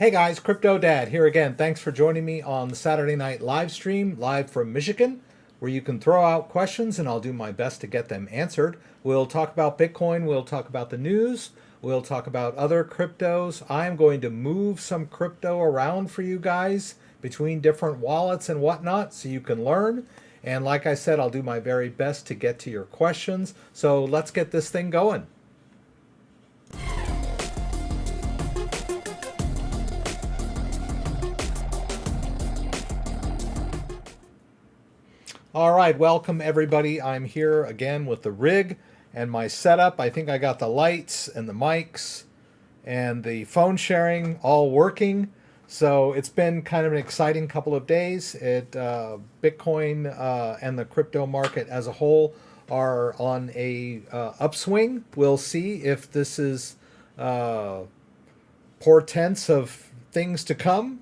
Hey guys, CryptoDad here again. Thanks for joining me on the Saturday night live stream, live from Michigan, where you can throw out questions and I'll do my best to get them answered. We'll talk about Bitcoin, we'll talk about the news, we'll talk about other cryptos. I'm going to move some crypto around for you guys between different wallets and whatnot so you can learn. And like I said, I'll do my very best to get to your questions. So let's get this thing going. All right, welcome everybody. I'm here again with the rig and my setup. I think I got the lights and the mics and the phone sharing all working. So it's been kind of an exciting couple of days. Bitcoin and the crypto market as a whole are on a upswing. We'll see if this is portents of things to come.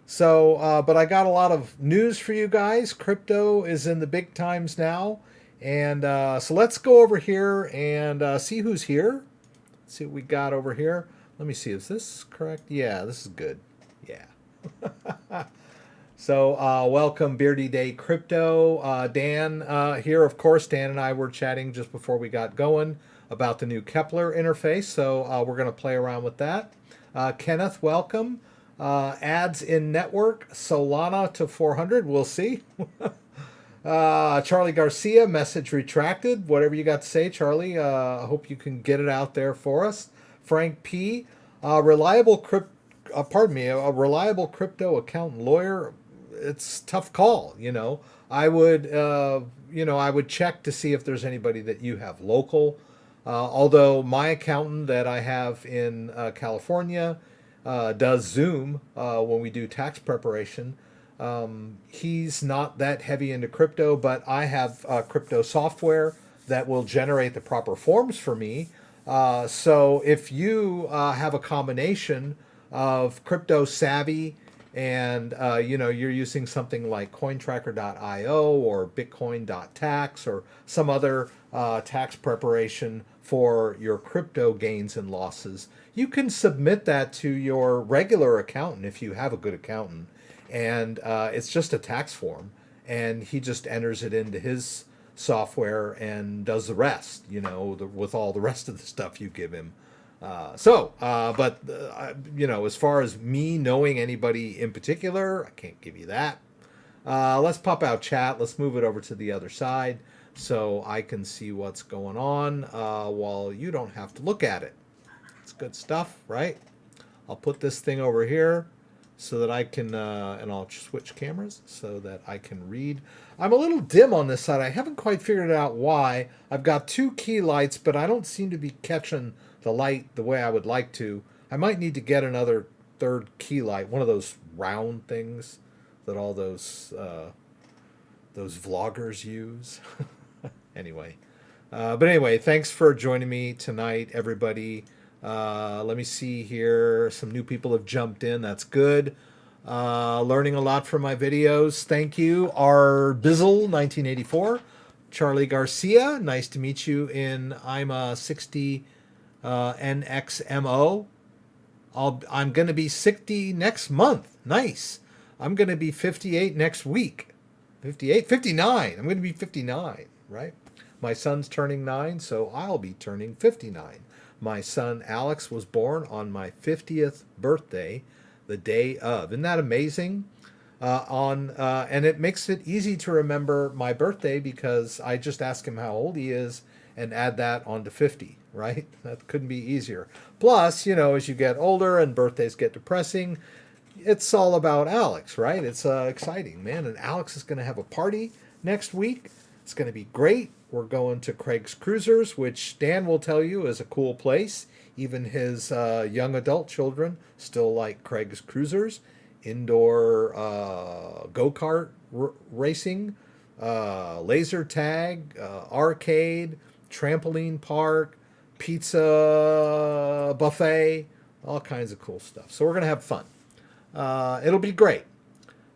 So, but I got a lot of news for you guys. Crypto is in the big times now. And so let's go over here and see who's here. Let's see what we got over here. Let me see, is this correct? Yeah, this is good. Yeah. So welcome Beardy Day Crypto. Dan here, of course. Dan and I were chatting just before we got going about the new Keplr interface. So we're going to play around with that. Kenneth, welcome. Ads in network, Solana to 400. We'll see. Charlie Garcia, message retracted. Whatever you got to say, Charlie. I hope you can get it out there for us. Frank P. A reliable crypto accountant lawyer. It's a tough call. I would, I would check to see if there's anybody that you have local. Although my accountant that I have in California does Zoom when we do tax preparation. He's not that heavy into crypto, but I have crypto software that will generate the proper forms for me. So if you have a combination of crypto savvy and you're using something like cointracker.io or bitcoin.tax or some other tax preparation for your crypto gains and losses, you can submit that to your regular accountant if you have a good accountant. And it's just a tax form. And he just enters it into his software and does the rest, with all the rest of the stuff you give him. As far as me knowing anybody in particular, I can't give you that. Let's pop out chat. Let's move it over to the other side so I can see what's going on while you don't have to look at it. It's good stuff, right? I'll put this thing over here so that I can, and I'll switch cameras so that I can read. I'm a little dim on this side. I haven't quite figured out why. I've got two key lights, but I don't seem to be catching the light the way I would like to. I might need to get another third key light, one of those round things that all those vloggers use. Anyway. But anyway, thanks for joining me tonight, everybody. Let me see here. Some new people have jumped in. That's good. Learning a lot from my videos. Thank you. R. Bizzle, 1984. Charlie Garcia, nice to meet you in I'm a 60 NXMO. I'm going to be 60 next month. Nice. I'm going to be 58 next week. 59. I'm going to be 59, right? My son's turning 9, so I'll be turning 59. My son Alex was born on my 50th birthday, the day of. Isn't that amazing? And it makes it easy to remember my birthday because I just ask him how old he is and add that onto 50, right? That couldn't be easier. Plus, as you get older and birthdays get depressing, it's all about Alex, right? It's exciting, man. And Alex is going to have a party next week. It's going to be great. We're going to Craig's Cruisers, which Dan will tell you is a cool place. Even his young adult children still like Craig's Cruisers. Indoor go-kart racing, laser tag, arcade, trampoline park, pizza buffet, all kinds of cool stuff. So we're going to have fun. It'll be great.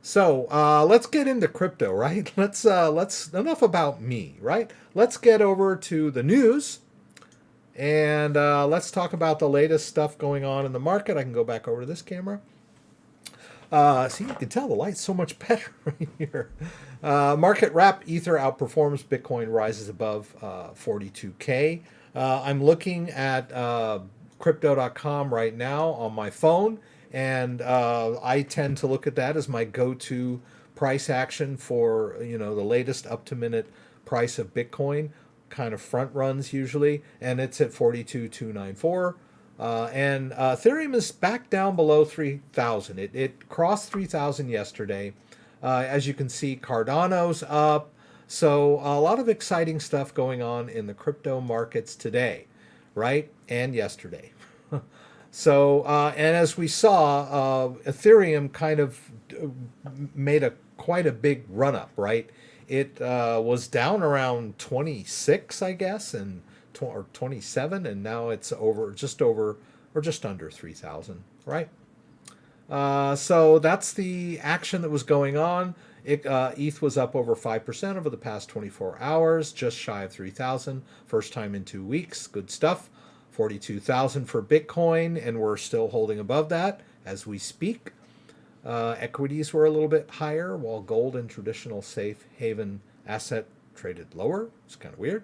So let's get into crypto, right? Let's enough about me, right? Let's get over to the news and let's talk about the latest stuff going on in the market. I can go back over to this camera. See, you can tell the light's so much better right here. Market wrap, Ether outperforms, Bitcoin rises above 42K. I'm looking at crypto.com right now on my phone, and I tend to look at that as my go-to price action for, the latest up-to-minute price of Bitcoin. Kind of front runs usually, and it's at 42,294. And Ethereum is back down below 3,000. It crossed 3,000 yesterday. As you can see, Cardano's up. So a lot of exciting stuff going on in the crypto markets today, right? And yesterday. So, and as we saw, Ethereum kind of made quite a big run up, right? It was down around 26, I guess, or 27, and now it's just under 3,000, right? So that's the action that was going on. ETH was up over 5% over the past 24 hours, just shy of 3,000. First time in 2 weeks. Good stuff. 42,000 for Bitcoin, and we're still holding above that as we speak. Equities were a little bit higher, while gold and traditional safe haven asset traded lower. It's kind of weird.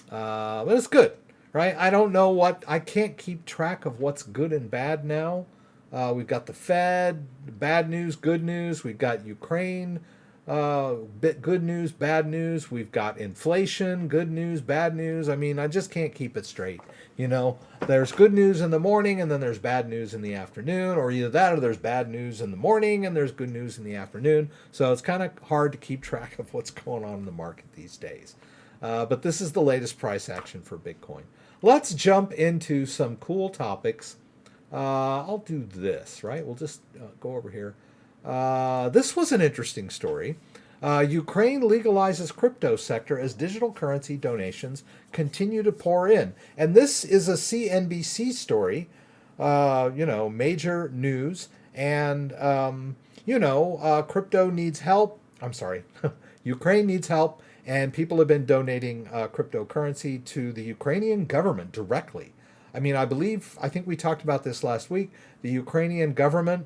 But it's good, right? I can't keep track of what's good and bad now. We've got the Fed, bad news, good news. We've got Ukraine, good news, bad news. We've got inflation, good news, bad news. I mean, I just can't keep it straight. There's good news in the morning and then there's bad news in the afternoon, or either that or there's bad news in the morning and there's good news in the afternoon. So it's kind of hard to keep track of what's going on in the market these days. But this is the latest price action for Bitcoin. Let's jump into some cool topics. I'll do this, right? We'll just go over here. This was an interesting story. Ukraine legalizes crypto sector as digital currency donations continue to pour in. And this is a CNBC story, major news. And, crypto needs help. I'm sorry, Ukraine needs help. And people have been donating cryptocurrency to the Ukrainian government directly. I mean, I think we talked about this last week. The Ukrainian government,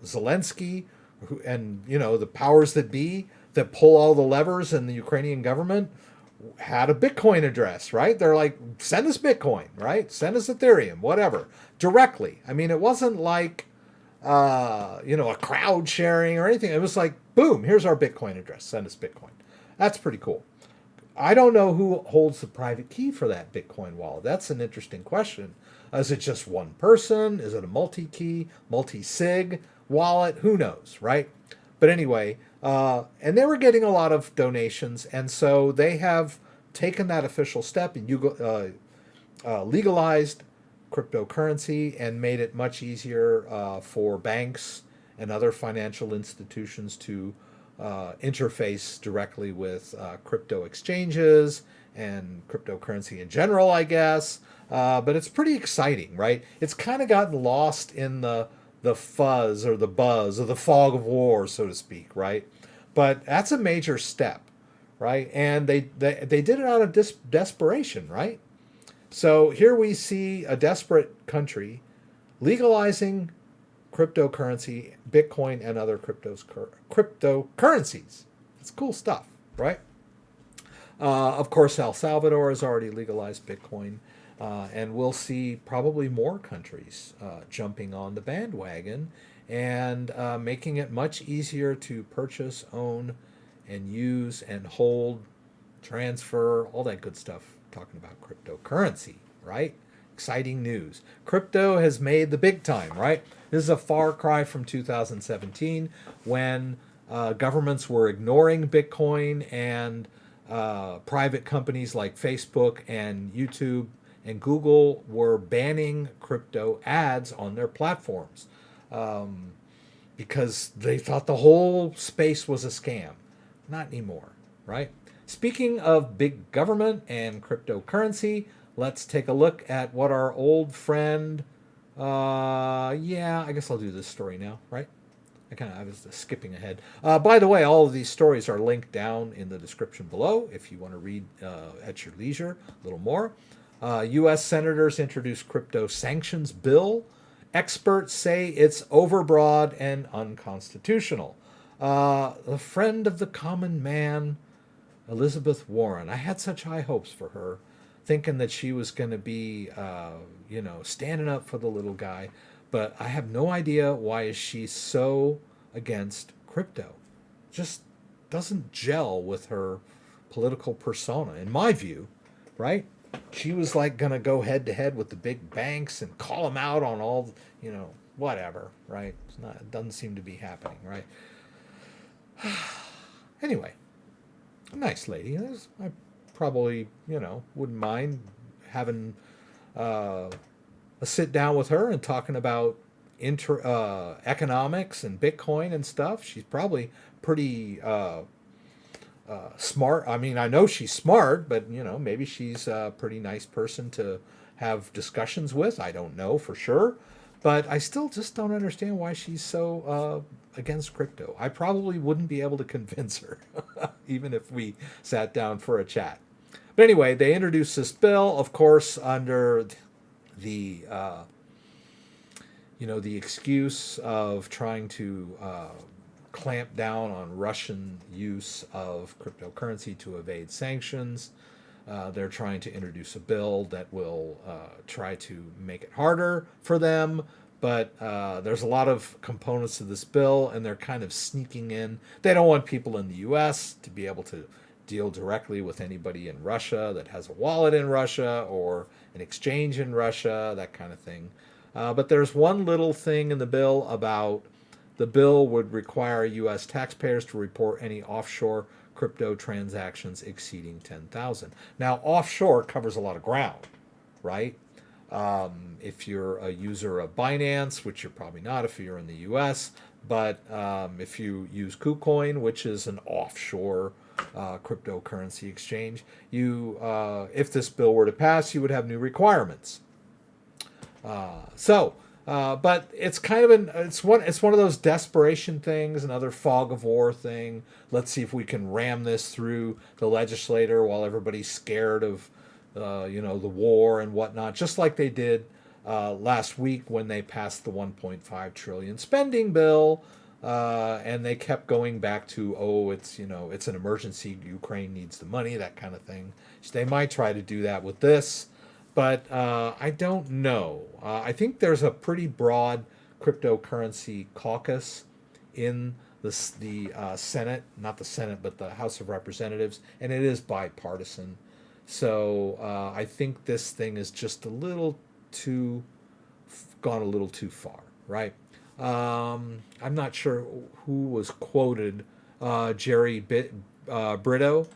Zelensky, and, the powers that be that pull all the levers in the Ukrainian government had a Bitcoin address, right? They're like, send us Bitcoin, right? Send us Ethereum, whatever, directly. I mean, it wasn't like, a crowd sharing or anything. It was like, boom, here's our Bitcoin address. Send us Bitcoin. That's pretty cool. I don't know who holds the private key for that Bitcoin wallet. That's an interesting question. Is it just one person? Is it a multi-key, multi-sig wallet? Who knows, right? But anyway, and they were getting a lot of donations, and so they have taken that official step and legalized cryptocurrency and made it much easier for banks and other financial institutions to interface directly with crypto exchanges and cryptocurrency in general, I guess. But it's pretty exciting, right? It's kind of gotten lost in the fuzz or the buzz or the fog of war, so to speak, right? But that's a major step, right? And they did it out of desperation, right? So here we see a desperate country legalizing cryptocurrency, Bitcoin, and other cryptocurrencies. It's cool stuff, right? Of course, El Salvador has already legalized Bitcoin, and we'll see probably more countries jumping on the bandwagon and making it much easier to purchase, own, and use and hold, transfer, all that good stuff. Talking about cryptocurrency, right? Exciting news. Crypto has made the big time, right? This is a far cry from 2017 when governments were ignoring Bitcoin and private companies like Facebook and YouTube and Google were banning crypto ads on their platforms because they thought the whole space was a scam. Not anymore, right? Speaking of big government and cryptocurrency, let's take a look at what our old friend, I guess I'll do this story now, right? I was skipping ahead. By the way, all of these stories are linked down in the description below if you want to read at your leisure a little more. U.S. senators introduced crypto sanctions bill, Experts say it's overbroad and unconstitutional. The friend of the common man, Elizabeth Warren. I had such high hopes for her, thinking that she was going to be, standing up for the little guy. But I have no idea why is she so against crypto. Just doesn't gel with her political persona, in my view, right? She was like going to go head to head with the big banks and call them out on all, whatever, right? It doesn't seem to be happening, right? Anyway, nice lady. I probably, wouldn't mind having a sit down with her and talking about economics and Bitcoin and stuff. She's probably pretty smart. I mean, I know she's smart, but maybe she's a pretty nice person to have discussions with. I don't know for sure, but I still just don't understand why she's so against crypto. I probably wouldn't be able to convince her, even if we sat down for a chat. But anyway, they introduced this bill, of course, under the the excuse of trying to clamp down on Russian use of cryptocurrency to evade sanctions. They're trying to introduce a bill that will try to make it harder for them. But there's a lot of components to this bill, and they're kind of sneaking in. They don't want people in the U.S. to be able to deal directly with anybody in Russia that has a wallet in Russia or an exchange in Russia, that kind of thing. But there's one little thing in the bill about the bill would require U.S. taxpayers to report any offshore crypto transactions exceeding 10,000. Now, offshore covers a lot of ground, right? If you're a user of Binance, which you're probably not if you're in the U.S., but if you use KuCoin, which is an offshore cryptocurrency exchange, if this bill were to pass, you would have new requirements. But it's kind of it's one of those desperation things, another fog of war thing. Let's see if we can ram this through the legislator while everybody's scared of the war and whatnot, just like they did last week when they passed the 1.5 trillion spending bill, and they kept going back to it's an emergency, Ukraine needs the money, that kind of thing. So they might try to do that with this. But I don't know. I think there's a pretty broad cryptocurrency caucus in the Senate, not the Senate, but the House of Representatives, and it is bipartisan. So I think this thing is just gone a little too far, right? I'm not sure who was quoted. Jerry Brito,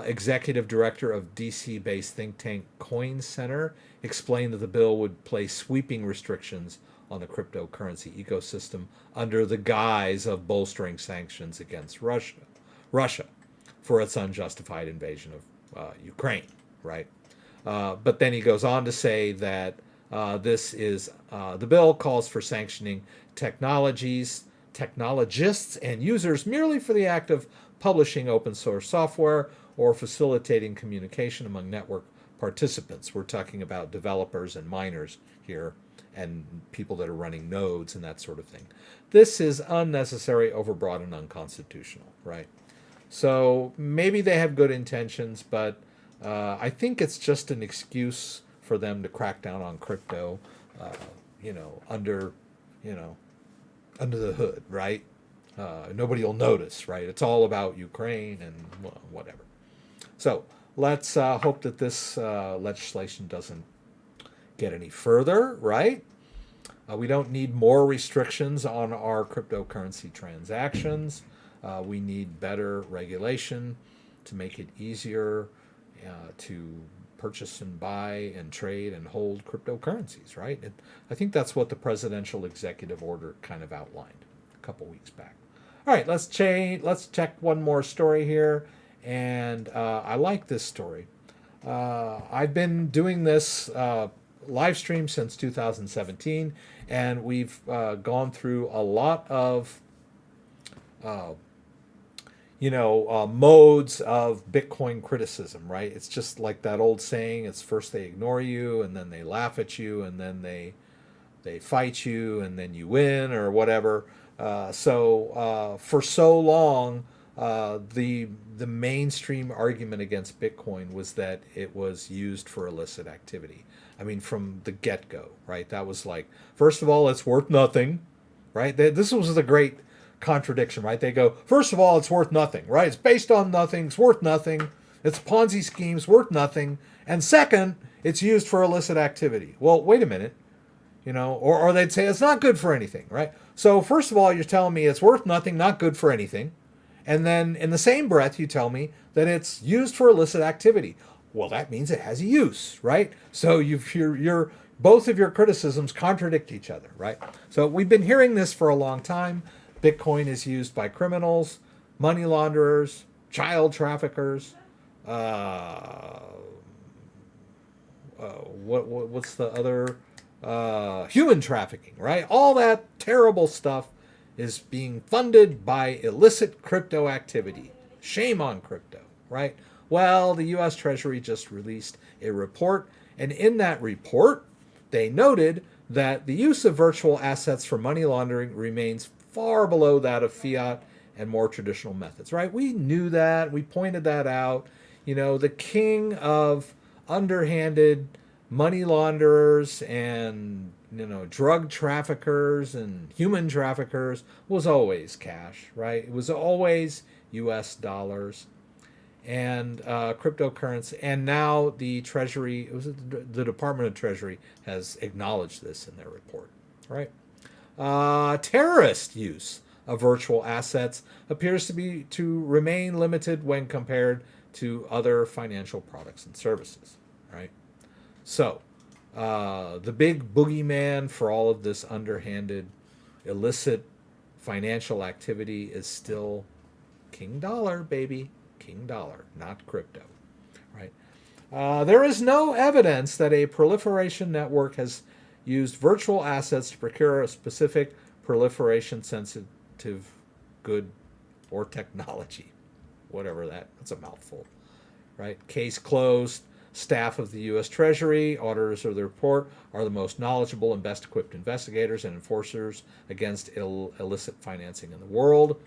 executive director of DC-based think tank Coin Center, explained that the bill would place sweeping restrictions on the cryptocurrency ecosystem under the guise of bolstering sanctions against Russia for its unjustified invasion of Ukraine, right? But then he goes on to say that the bill calls for sanctioning technologists and users merely for the act of publishing open source software or facilitating communication among network participants. We're talking about developers and miners here and people that are running nodes and that sort of thing. This is unnecessary, overbroad, and unconstitutional, right? So maybe they have good intentions, but I think it's just an excuse for them to crack down on crypto, under the hood, right? Nobody will notice, right? It's all about Ukraine and whatever. So let's hope that this legislation doesn't get any further, right? We don't need more restrictions on our cryptocurrency transactions. We need better regulation to make it easier to purchase and buy and trade and hold cryptocurrencies, right? I think that's what the presidential executive order kind of outlined a couple weeks back. All right, let's check one more story here, and I like this story. I've been doing this live stream since 2017, and we've gone through a lot of modes of Bitcoin criticism, right? It's just like that old saying, it's first they ignore you, and then they laugh at you, and then they they fight you and then you win or whatever. For so long, the mainstream argument against Bitcoin was that it was used for illicit activity. I mean, from the get-go, right? That was like, first of all, it's worth nothing, right? This was the great contradiction, right? They go, first of all, it's worth nothing, right? It's based on nothing, it's worth nothing, it's Ponzi schemes, worth nothing, and second, it's used for illicit activity. Well, wait a minute, or they'd say it's not good for anything, right? So first of all, you're telling me it's worth nothing, not good for anything, and then in the same breath, you tell me that it's used for illicit activity. Well, that means it has a use, right? So you're both of your criticisms contradict each other, right? So we've been hearing this for a long time. Bitcoin is used by criminals, money launderers, child traffickers. What's the other? Human trafficking, right? All that terrible stuff is being funded by illicit crypto activity. Shame on crypto, right? Well, the U.S. Treasury just released a report, and in that report, they noted that the use of virtual assets for money laundering remains far below that of fiat and more traditional methods, right? We knew that. We pointed that out. The king of underhanded money launderers and drug traffickers and human traffickers was always cash, right? It was always U.S. dollars and cryptocurrency. And now the Treasury, the Department of Treasury has acknowledged this in their report, right? Terrorist use of virtual assets appears to remain limited when compared to other financial products and services, right? So, the big boogeyman for all of this underhanded, illicit financial activity is still King Dollar, baby. King Dollar, not crypto, right? There is no evidence that a proliferation network has used virtual assets to procure a specific proliferation-sensitive good or technology. Whatever that's a mouthful, right? Case closed. Staff of the U.S. Treasury, auditors of the report, are the most knowledgeable and best equipped investigators and enforcers against illicit financing in the world.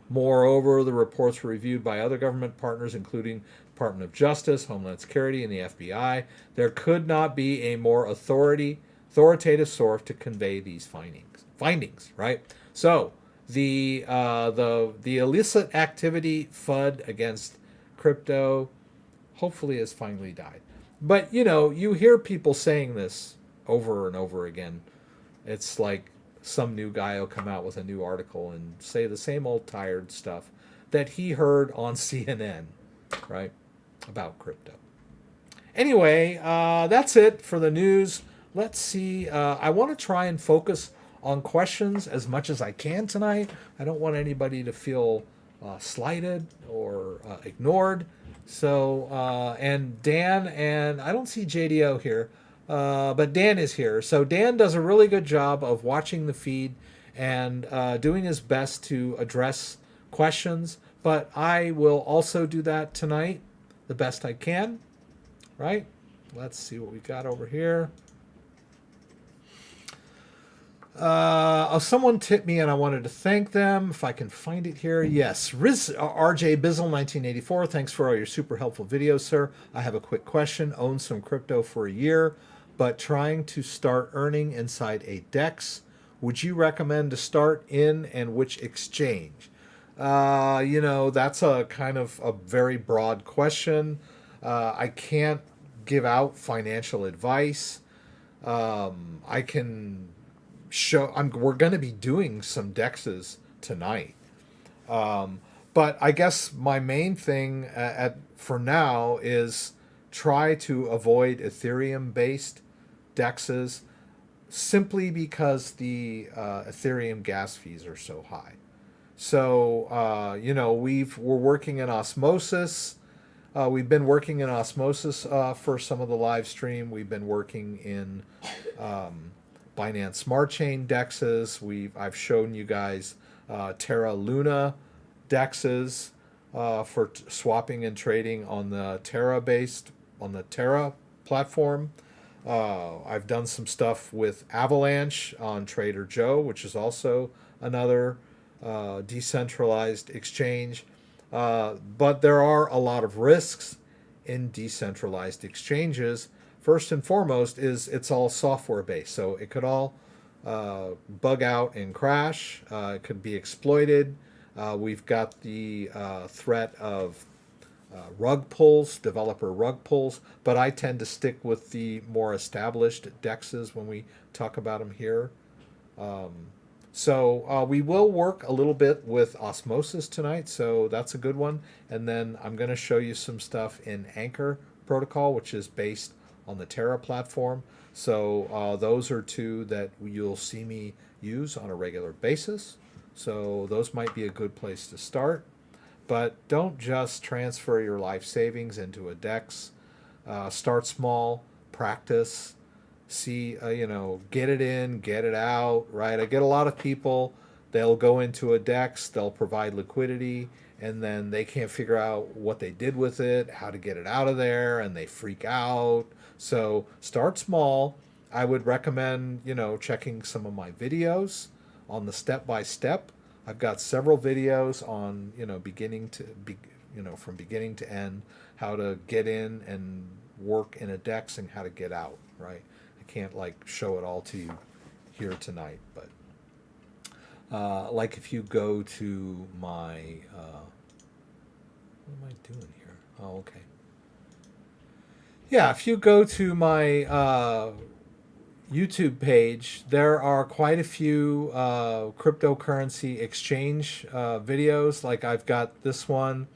Moreover, the reports were reviewed by other government partners, including Department of Justice, Homeland Security, and the FBI. There could not be a more authoritative source to convey these findings, right? So the illicit activity FUD against crypto hopefully has finally died. But, you hear people saying this over and over again. It's like some new guy will come out with a new article and say the same old tired stuff that he heard on CNN, right, about crypto. Anyway, that's it for the news. Let's see. I want to try and focus on questions as much as I can tonight. I don't want anybody to feel slighted or ignored. So, and Dan, and I don't see JDO here, but Dan is here. So Dan does a really good job of watching the feed and doing his best to address questions. But I will also do that tonight the best I can, right? Let's see what we got over here. Someone tipped me and I wanted to thank them. If I can find it here. Yes. RJ Bizzle 1984. Thanks for all your super helpful videos, sir. I have a quick question. Owned some crypto for a year, but trying to start earning inside a DEX. Would you recommend to start in and which exchange? That's a kind of a very broad question. I can't give out financial advice. I can we're going to be doing some DEXs tonight. But I guess my main thing for now is try to avoid Ethereum-based DEXs simply because the Ethereum gas fees are so high. So, we're working in Osmosis. We've been working in Osmosis for some of the live stream. We've been working in Binance Smart Chain DEXs. I've shown you guys Terra Luna DEXs for swapping and trading on the Terra platform. I've done some stuff with Avalanche on Trader Joe, which is also another decentralized exchange. But there are a lot of risks in decentralized exchanges. First and foremost is it's all software based, so it could all bug out and crash. It could be exploited. We've got the threat of rug pulls, developer rug pulls, but I tend to stick with the more established DEXs when we talk about them here. So we will work a little bit with osmosis tonight, so that's a good one. And then I'm going to show you some stuff in Anchor protocol, which is based on the Terra platform. So those are two that you'll see me use on a regular basis. So those might be a good place to start. But don't just transfer your life savings into a DEX. Start small, practice, see, get it in, get it out, right? I get a lot of people, they'll go into a DEX, they'll provide liquidity, and then they can't figure out what they did with it, how to get it out of there, and they freak out. So start small. I would recommend, checking some of my videos on the step-by-step. I've got several videos on, from beginning to end, how to get in and work in a DEX and how to get out, right? I can't show it all to you here tonight, but if you go to my, what am I doing here? Oh, okay. Yeah, if you go to my YouTube page, there are quite a few cryptocurrency exchange videos. Like I've got this one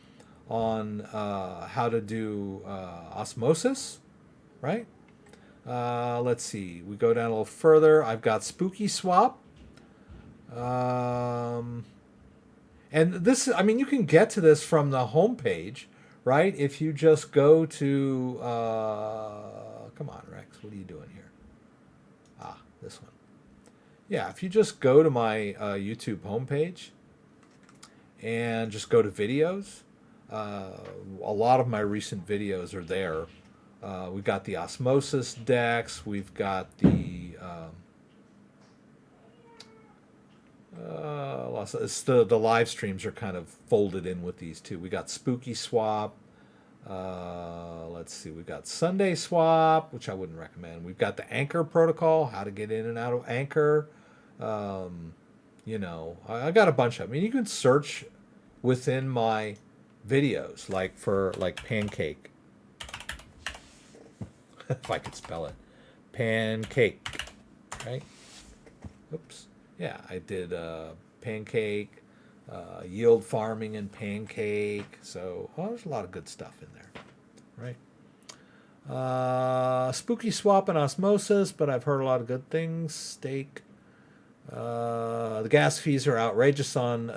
on how to do osmosis, right? Let's see. We go down a little further. I've got Spooky Swap. And this, you can get to this from the homepage, right? If you just go to, come on, Rex, what are you doing here? This one. Yeah, if you just go to my YouTube homepage and just go to videos, a lot of my recent videos are there. We've got the osmosis DEX. We've got the the live streams are kind of folded in with these two. We got Spooky Swap. Let's see, we've got Sunday Swap, which I wouldn't recommend. We've got the Anchor protocol, how to get in and out of Anchor. I got a bunch of them. You can search within my videos, for pancake. If I could spell it. Pancake. Right? Oops. Yeah, I did pancake. Yield farming and pancake. So there's a lot of good stuff in there, right? Spooky Swap and osmosis, but I've heard a lot of good things. Stake. The gas fees are outrageous on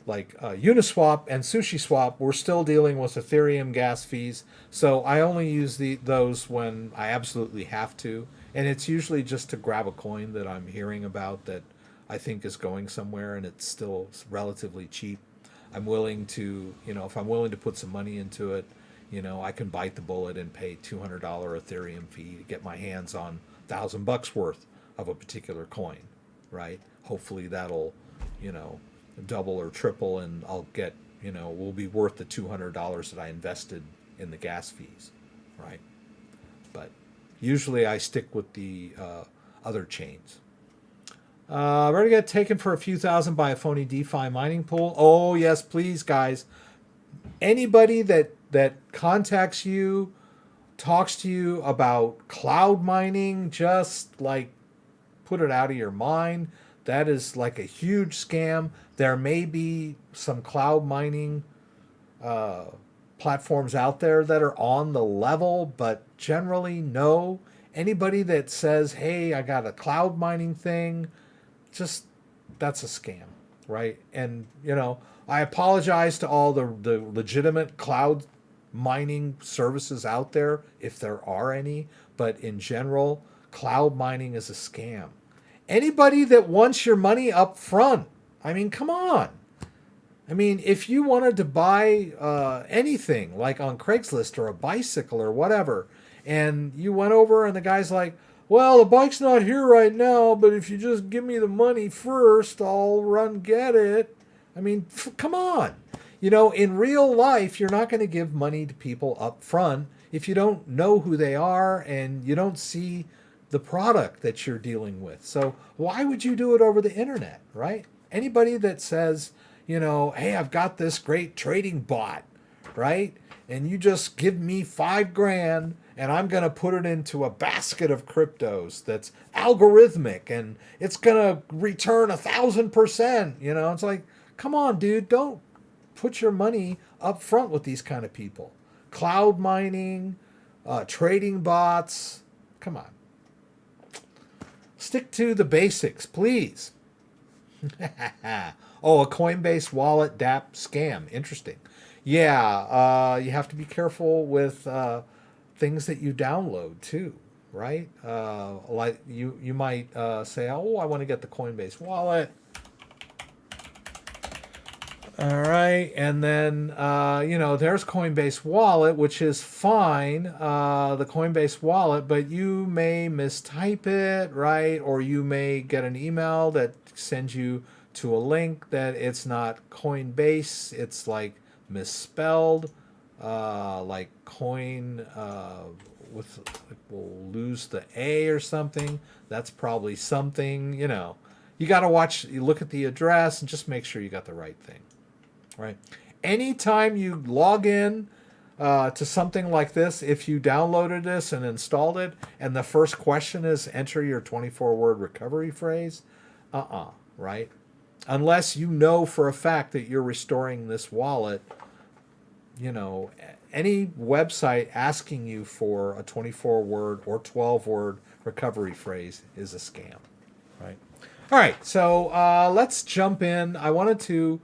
Uniswap and SushiSwap. We're still dealing with Ethereum gas fees, so I only use those when I absolutely have to, and it's usually just to grab a coin that I'm hearing about that I think is going somewhere and it's still relatively cheap. I'm willing to, if I'm willing to put some money into it, I can bite the bullet and pay $200 Ethereum fee to get my hands on $1,000 worth of a particular coin, right? Hopefully that'll, double or triple, and I'll get, will be worth the $200 that I invested in the gas fees, right? But usually I stick with the other chains. Ready to get taken for a few thousand by a phony DeFi mining pool? Oh, yes, please, guys. Anybody that contacts you, talks to you about cloud mining, just put it out of your mind. That is a huge scam. There may be some cloud mining platforms out there that are on the level, but generally, no. Anybody that says, hey, I got a cloud mining thing, that's a scam, right? And, I apologize to all the legitimate cloud mining services out there, if there are any, but in general, cloud mining is a scam. Anybody that wants your money up front, come on. I mean, if you wanted to buy anything, like on Craigslist or a bicycle or whatever, and you went over and the guy's like, well, the bike's not here right now, but if you just give me the money first, I'll run get it. I mean, come on. You know, in real life, you're not going to give money to people up front if you don't know who they are and you don't see the product that you're dealing with. So why would you do it over the internet, right? Anybody that says, you know, hey, I've got this great trading bot, right? And you just give me 5 grand and I'm going to put it into a basket of cryptos that's algorithmic and it's going to return 1,000%. You know, it's like, come on, dude, don't put your money up front with these kind of people. Cloud mining, trading bots. Come on. Stick to the basics, please. Oh, a Coinbase wallet DApp scam. Interesting. Yeah, you have to be careful with things that you download too, right? Like you might say, oh, I want to get the Coinbase wallet. All right, and then you know, there's Coinbase Wallet, which is fine, the Coinbase Wallet, but you may mistype it, right? Or you may get an email that sends you to a link that it's not Coinbase, it's like misspelled, like coin with like, we'll lose the A or something. That's probably something, you know. You got to watch, you look at the address and just make sure you got the right thing. Right. Anytime you log in to something like this, if you downloaded this and installed it, and the first question is enter your 24-word recovery phrase, right? Unless you know for a fact that you're restoring this wallet, you know, any website asking you for a 24-word or 12-word recovery phrase is a scam, right? All right, so let's jump in. I wanted to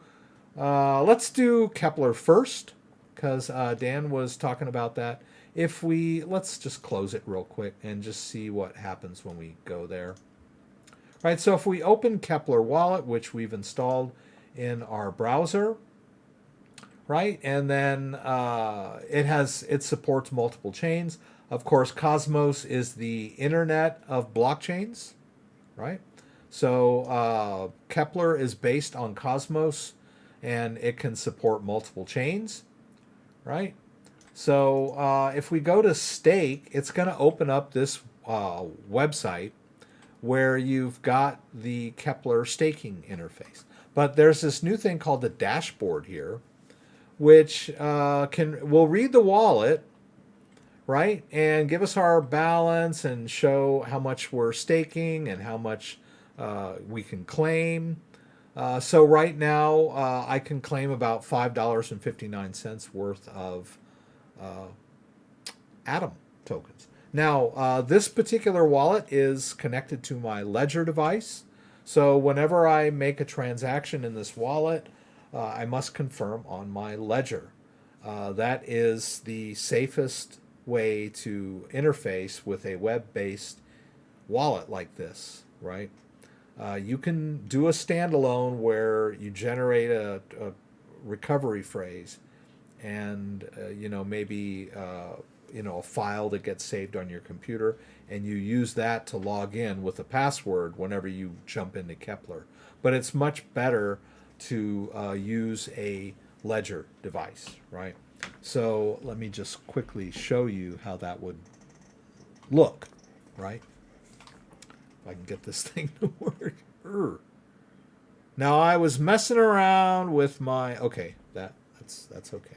let's do Keplr first, because Dan was talking about that. Let's just close it real quick and just see what happens when we go there. All right, so if we open Keplr Wallet, which we've installed in our browser, right, and then it supports multiple chains. Of course, Cosmos is the internet of blockchains, right? So Keplr is based on Cosmos, and it can support multiple chains, right? So if we go to stake, it's going to open up this website where you've got the Keplr staking interface. But there's this new thing called the dashboard here, which will read the wallet, right, and give us our balance and show how much we're staking and how much we can claim. So right now, I can claim about $5.59 worth of Atom tokens. Now, this particular wallet is connected to my Ledger device. So whenever I make a transaction in this wallet, I must confirm on my Ledger. That is the safest way to interface with a web-based wallet like this, right? You can do a standalone where you generate a recovery phrase and you know, maybe you know, a file that gets saved on your computer, and you use that to log in with a password whenever you jump into Keplr. But it's much better to use a Ledger device, right? So let me just quickly show you how that would look, right? If I can get this thing to work. Now I was messing around with my that's okay.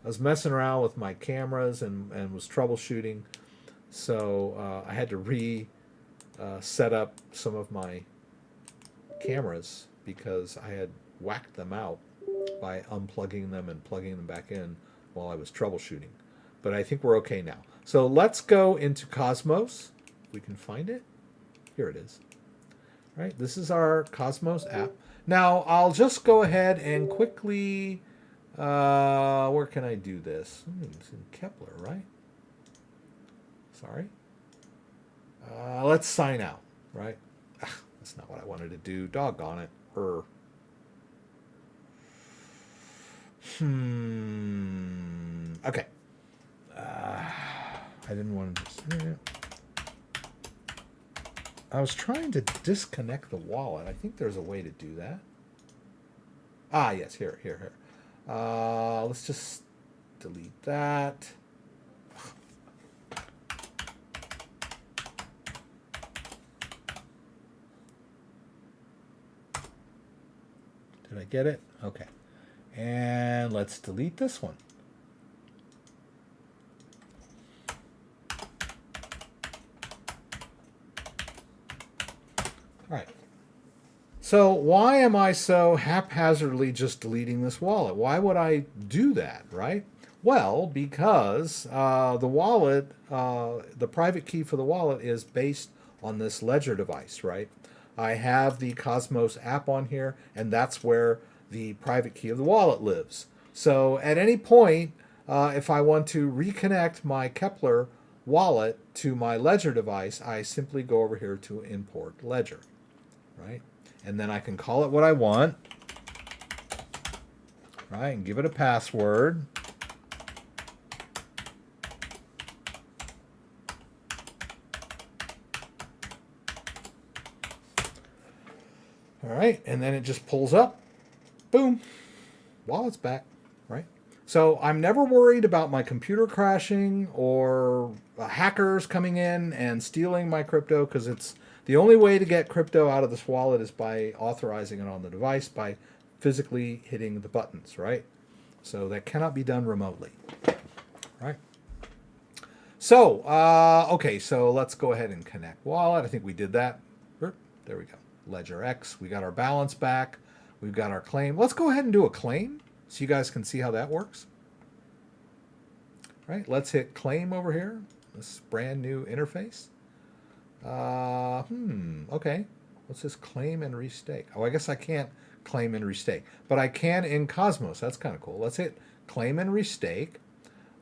I was messing around with my cameras and was troubleshooting, so I had to set up some of my cameras because I had whacked them out by unplugging them and plugging them back in while I was troubleshooting. But I think we're okay now. So let's go into Cosmos. If we can find it. Here it is. All right, this is our Cosmos app. Now I'll just go ahead and quickly, where can I do this? It's in Keplr, right? Sorry. Let's sign out, right? That's not what I wanted to do. Doggone it. Okay. I didn't want to. I was trying to disconnect the wallet. I think there's a way to do that. Ah, yes, here. Let's just delete that. Did I get it? Okay. And let's delete this one. All right. So why am I so haphazardly just deleting this wallet? Why would I do that, right? Well, because the wallet, the private key for the wallet is based on this ledger device, right? I have the Cosmos app on here, and that's where the private key of the wallet lives. So at any point, if I want to reconnect my Keplr wallet to my ledger device, I simply go over here to import ledger, right? And then I can call it what I want, right? And give it a password. All right, and then it just pulls up. Boom. Wallet's back, right? So I'm never worried about my computer crashing or hackers coming in and stealing my crypto, because it's the only way to get crypto out of this wallet is by authorizing it on the device, by physically hitting the buttons, right? So that cannot be done remotely, right? So, okay, so let's go ahead and connect wallet. I think we did that. There we go. Ledger X. We got our balance back. We've got our claim. Let's go ahead and do a claim so you guys can see how that works. Right, let's hit claim over here. This brand new interface. Okay. Let's just claim and restake. Oh, I guess I can't claim and restake, but I can in Cosmos. That's kind of cool. Let's hit claim and restake.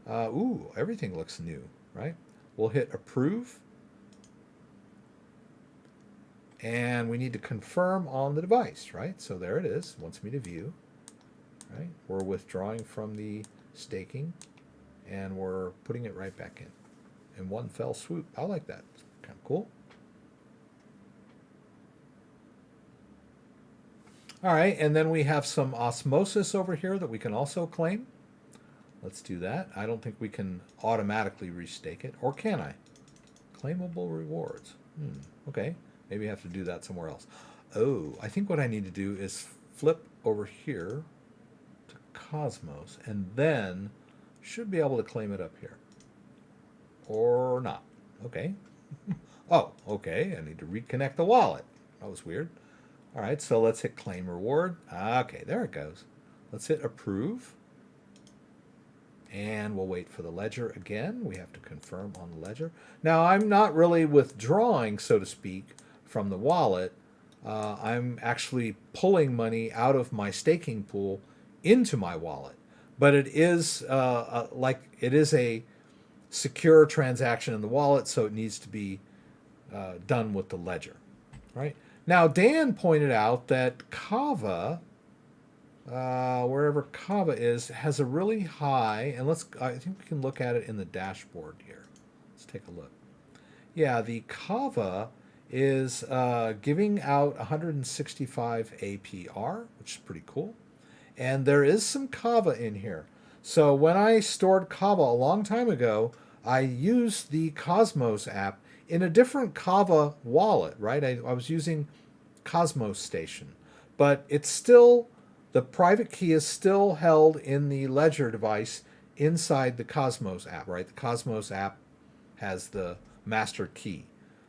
Ooh, everything looks new, right? We'll hit approve. And we need to confirm on the device, right? So there it is. Wants me to view, right? We're withdrawing from the staking, and we're putting it right back in one fell swoop. I like that. It's kind of cool. All right, and then we have some osmosis over here that we can also claim. Let's do that. I don't think we can automatically restake it, or can I? Claimable rewards. Okay. Maybe I have to do that somewhere else. Oh, I think what I need to do is flip over here to Cosmos, and then should be able to claim it up here. Or not. Okay. Oh, okay. I need to reconnect the wallet. That was weird. All right, so let's hit claim reward. Okay, there it goes. Let's hit approve. And we'll wait for the ledger again. We have to confirm on the ledger. Now, I'm not really withdrawing, so to speak, from the wallet. I'm actually pulling money out of my staking pool into my wallet. But it is it is a secure transaction in the wallet, so it needs to be done with the ledger, right? Now, Dan pointed out that Kava, wherever Kava is, has a really high, and I think we can look at it in the dashboard here. Let's take a look. Yeah, the Kava is giving out 165 APR, which is pretty cool. And there is some Kava in here. So when I stored Kava a long time ago, I used the Cosmos app in a different Kava wallet, right? I was using Cosmos Station. But it's still, the private key is still held in the ledger device inside the Cosmos app, right? The Cosmos app has the master key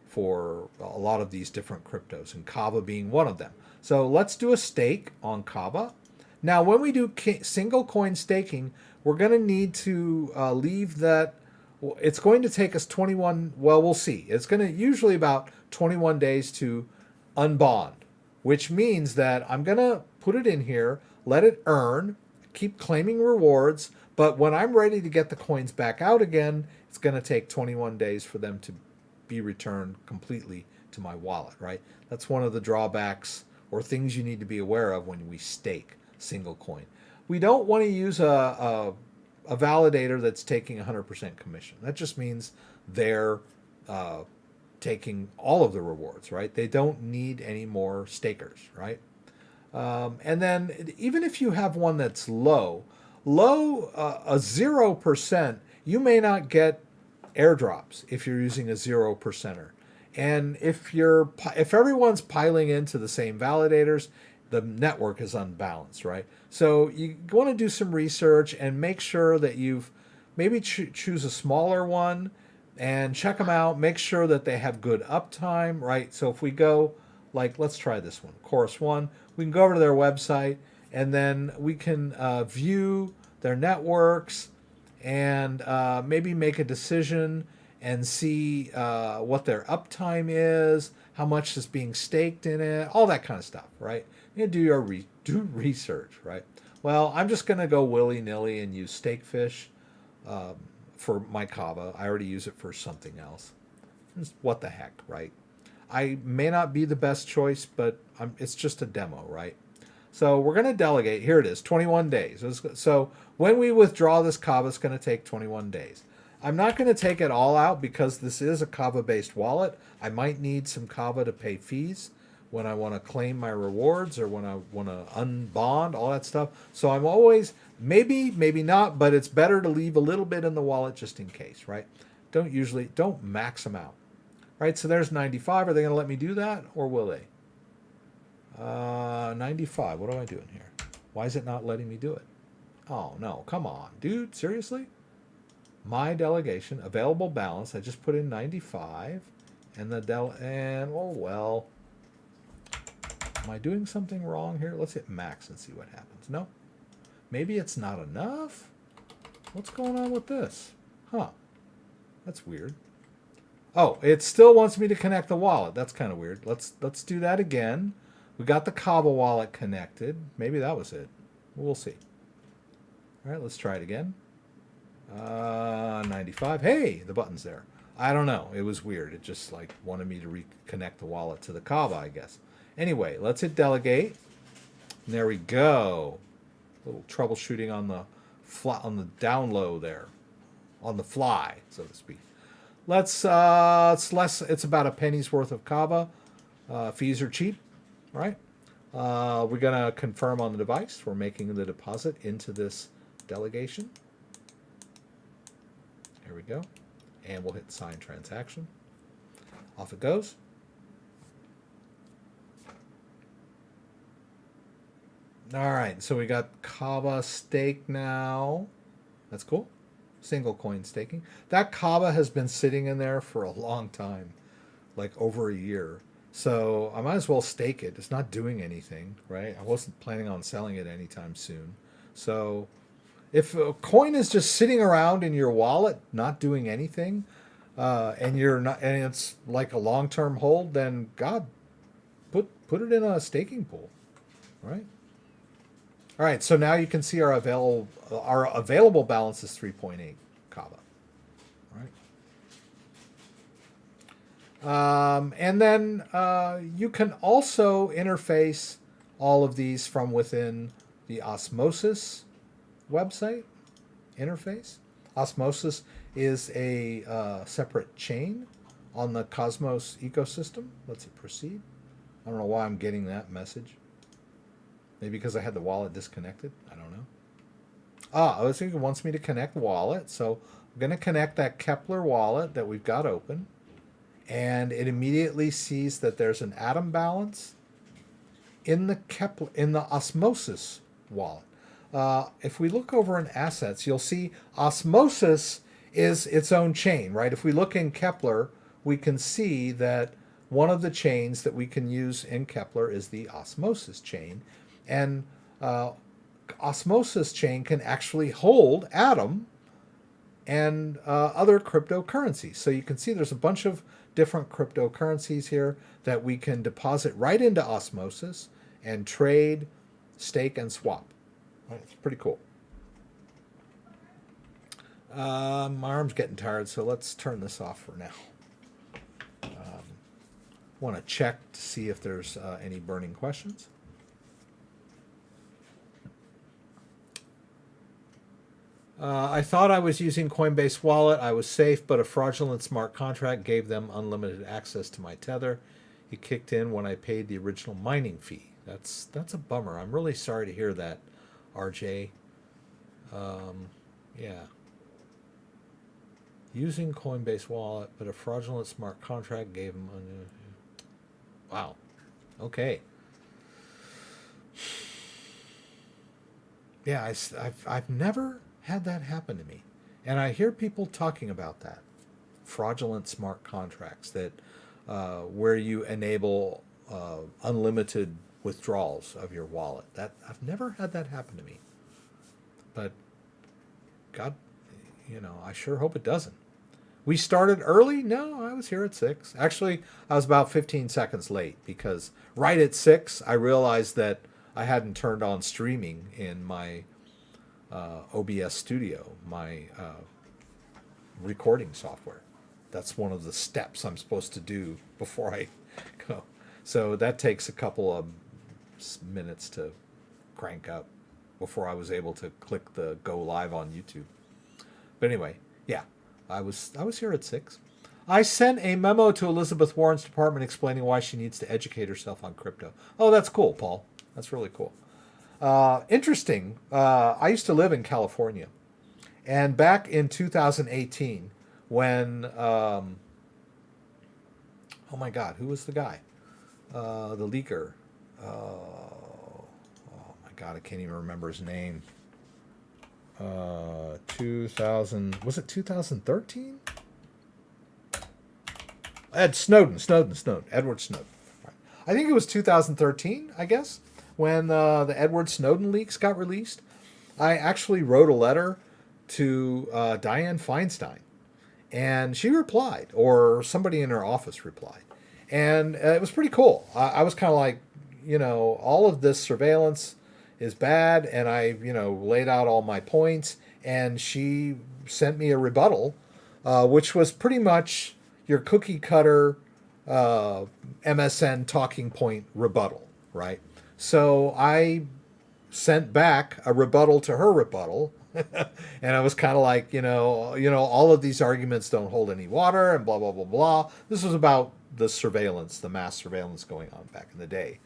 for a lot of these different cryptos, and Kava being one of them. So let's do a stake on Kava. Now, when we do single coin staking, we're going to need to leave that. It's going to take us 21, well, we'll see. It's going to usually about 21 days to unbond, which means that I'm going to put it in here, let it earn, keep claiming rewards, but when I'm ready to get the coins back out again, it's going to take 21 days for them to be returned completely to my wallet, right? That's one of the drawbacks or things you need to be aware of when we stake single coin. we don't want to use a validator that's taking 100% commission. That just means they're taking all of the rewards, right? They don't need any more stakers, right? And then even if you have one that's low, a 0%, you may not get airdrops if you're using a 0%er. And if everyone's piling into the same validators, the network is unbalanced, right? So you want to do some research and make sure that you've maybe choose a smaller one and check them out. Make sure that they have good uptime, right? So if we go, like, let's try this one, Chorus One. We can go over to their website and then we can view their networks and maybe make a decision and see what their uptime is, how much is being staked in it, all that kind of stuff, right? You do your do research, right? Well, I'm just going to go willy-nilly and use Stakefish for my Kava. I already use it for something else. What the heck, right? I may not be the best choice, but it's just a demo, right? So we're going to delegate. Here it is, 21 days. So when we withdraw this Kava, it's going to take 21 days. I'm not going to take it all out because this is a Kava-based wallet. I might need some Kava to pay fees when I want to claim my rewards or when I want to unbond, all that stuff. So I'm always, maybe not, but it's better to leave a little bit in the wallet just in case, right? Don't max them out. Right, so there's 95. Are they going to let me do that, or will they? 95. What am I doing here? Why is it not letting me do it? Oh, no. Come on, dude. Seriously? My delegation, available balance. I just put in 95. And oh, well. Am I doing something wrong here? Let's hit max and see what happens. No? Maybe it's not enough? What's going on with this? Huh. That's weird. Oh, it still wants me to connect the wallet. That's kind of weird. Let's do that again. We got the Kava wallet connected. Maybe that was it. We'll see. All right, let's try it again. 95. Hey, the button's there. I don't know. It was weird. It just like wanted me to reconnect the wallet to the Kava, I guess. Anyway, let's hit delegate. And there we go. A little troubleshooting on the down low there, on the fly, so to speak. It's about a penny's worth of Kava. Fees are cheap, right? We're going to confirm on the device. We're making the deposit into this delegation. Here we go. And we'll hit sign transaction. Off it goes. All right, so we got Kava stake now. That's cool. Single coin staking. That Kava has been sitting in there for a long time, like over a year. So I might as well stake it. It's not doing anything, right? I wasn't planning on selling it anytime soon. So if a coin is just sitting around in your wallet, not doing anything, and it's like a long-term hold, then God, put it in a staking pool, right? All right, so now you can see our available balance is 3.8 Kava. All right. And then you can also interface all of these from within the Osmosis website interface. Osmosis is a separate chain on the Cosmos ecosystem. Let's hit proceed. I don't know why I'm getting that message. Maybe because I had the wallet disconnected. I don't know. I was thinking it wants me to connect the wallet. So I'm going to connect that Keplr wallet that we've got open. And it immediately sees that there's an atom balance in the Osmosis wallet. If we look over in assets, you'll see Osmosis is its own chain, right? If we look in Keplr, we can see that one of the chains that we can use in Keplr is the Osmosis chain. And Osmosis chain can actually hold Atom and other cryptocurrencies. So you can see there's a bunch of different cryptocurrencies here that we can deposit right into Osmosis and trade, stake, and swap. Right, it's pretty cool. My arm's getting tired, so let's turn this off for now. Want to check to see if there's any burning questions. I thought I was using Coinbase Wallet. I was safe, but a fraudulent smart contract gave them unlimited access to my Tether. It kicked in when I paid the original mining fee. That's a bummer. I'm really sorry to hear that, RJ. Yeah. Using Coinbase Wallet, but a fraudulent smart contract gave them. Wow. Okay. Yeah, I've never had that happen to me, and I hear people talking about that fraudulent smart contracts that where you enable unlimited withdrawals of your wallet. That I've never had that happen to me, but God, I sure hope it doesn't. We started early? No, I was here at 6. Actually, I was about 15 seconds late because right at 6, I realized that I hadn't turned on streaming in my OBS Studio, my recording software. That's one of the steps I'm supposed to do before I go. So that takes a couple of minutes to crank up before I was able to click the go live on YouTube. But anyway, yeah, I was here at 6. I sent a memo to Elizabeth Warren's department explaining why she needs to educate herself on crypto. Oh, that's cool, Paul. That's really cool. Interesting. I used to live in California, and back in 2018, when oh my God, who was the guy? The leaker. Oh my God, I can't even remember his name. 2000, was it 2013? Edward Snowden. I think it was 2013, I guess, when the Edward Snowden leaks got released. I actually wrote a letter to Dianne Feinstein, and she replied, or somebody in her office replied. And it was pretty cool. I was kind of like, all of this surveillance is bad, and I, laid out all my points, and she sent me a rebuttal, which was pretty much your cookie cutter MSN talking point rebuttal, right? So I sent back a rebuttal to her rebuttal, and I was kind of like, all of these arguments don't hold any water, and blah blah blah blah. This was about the surveillance, the mass surveillance going on back in the day.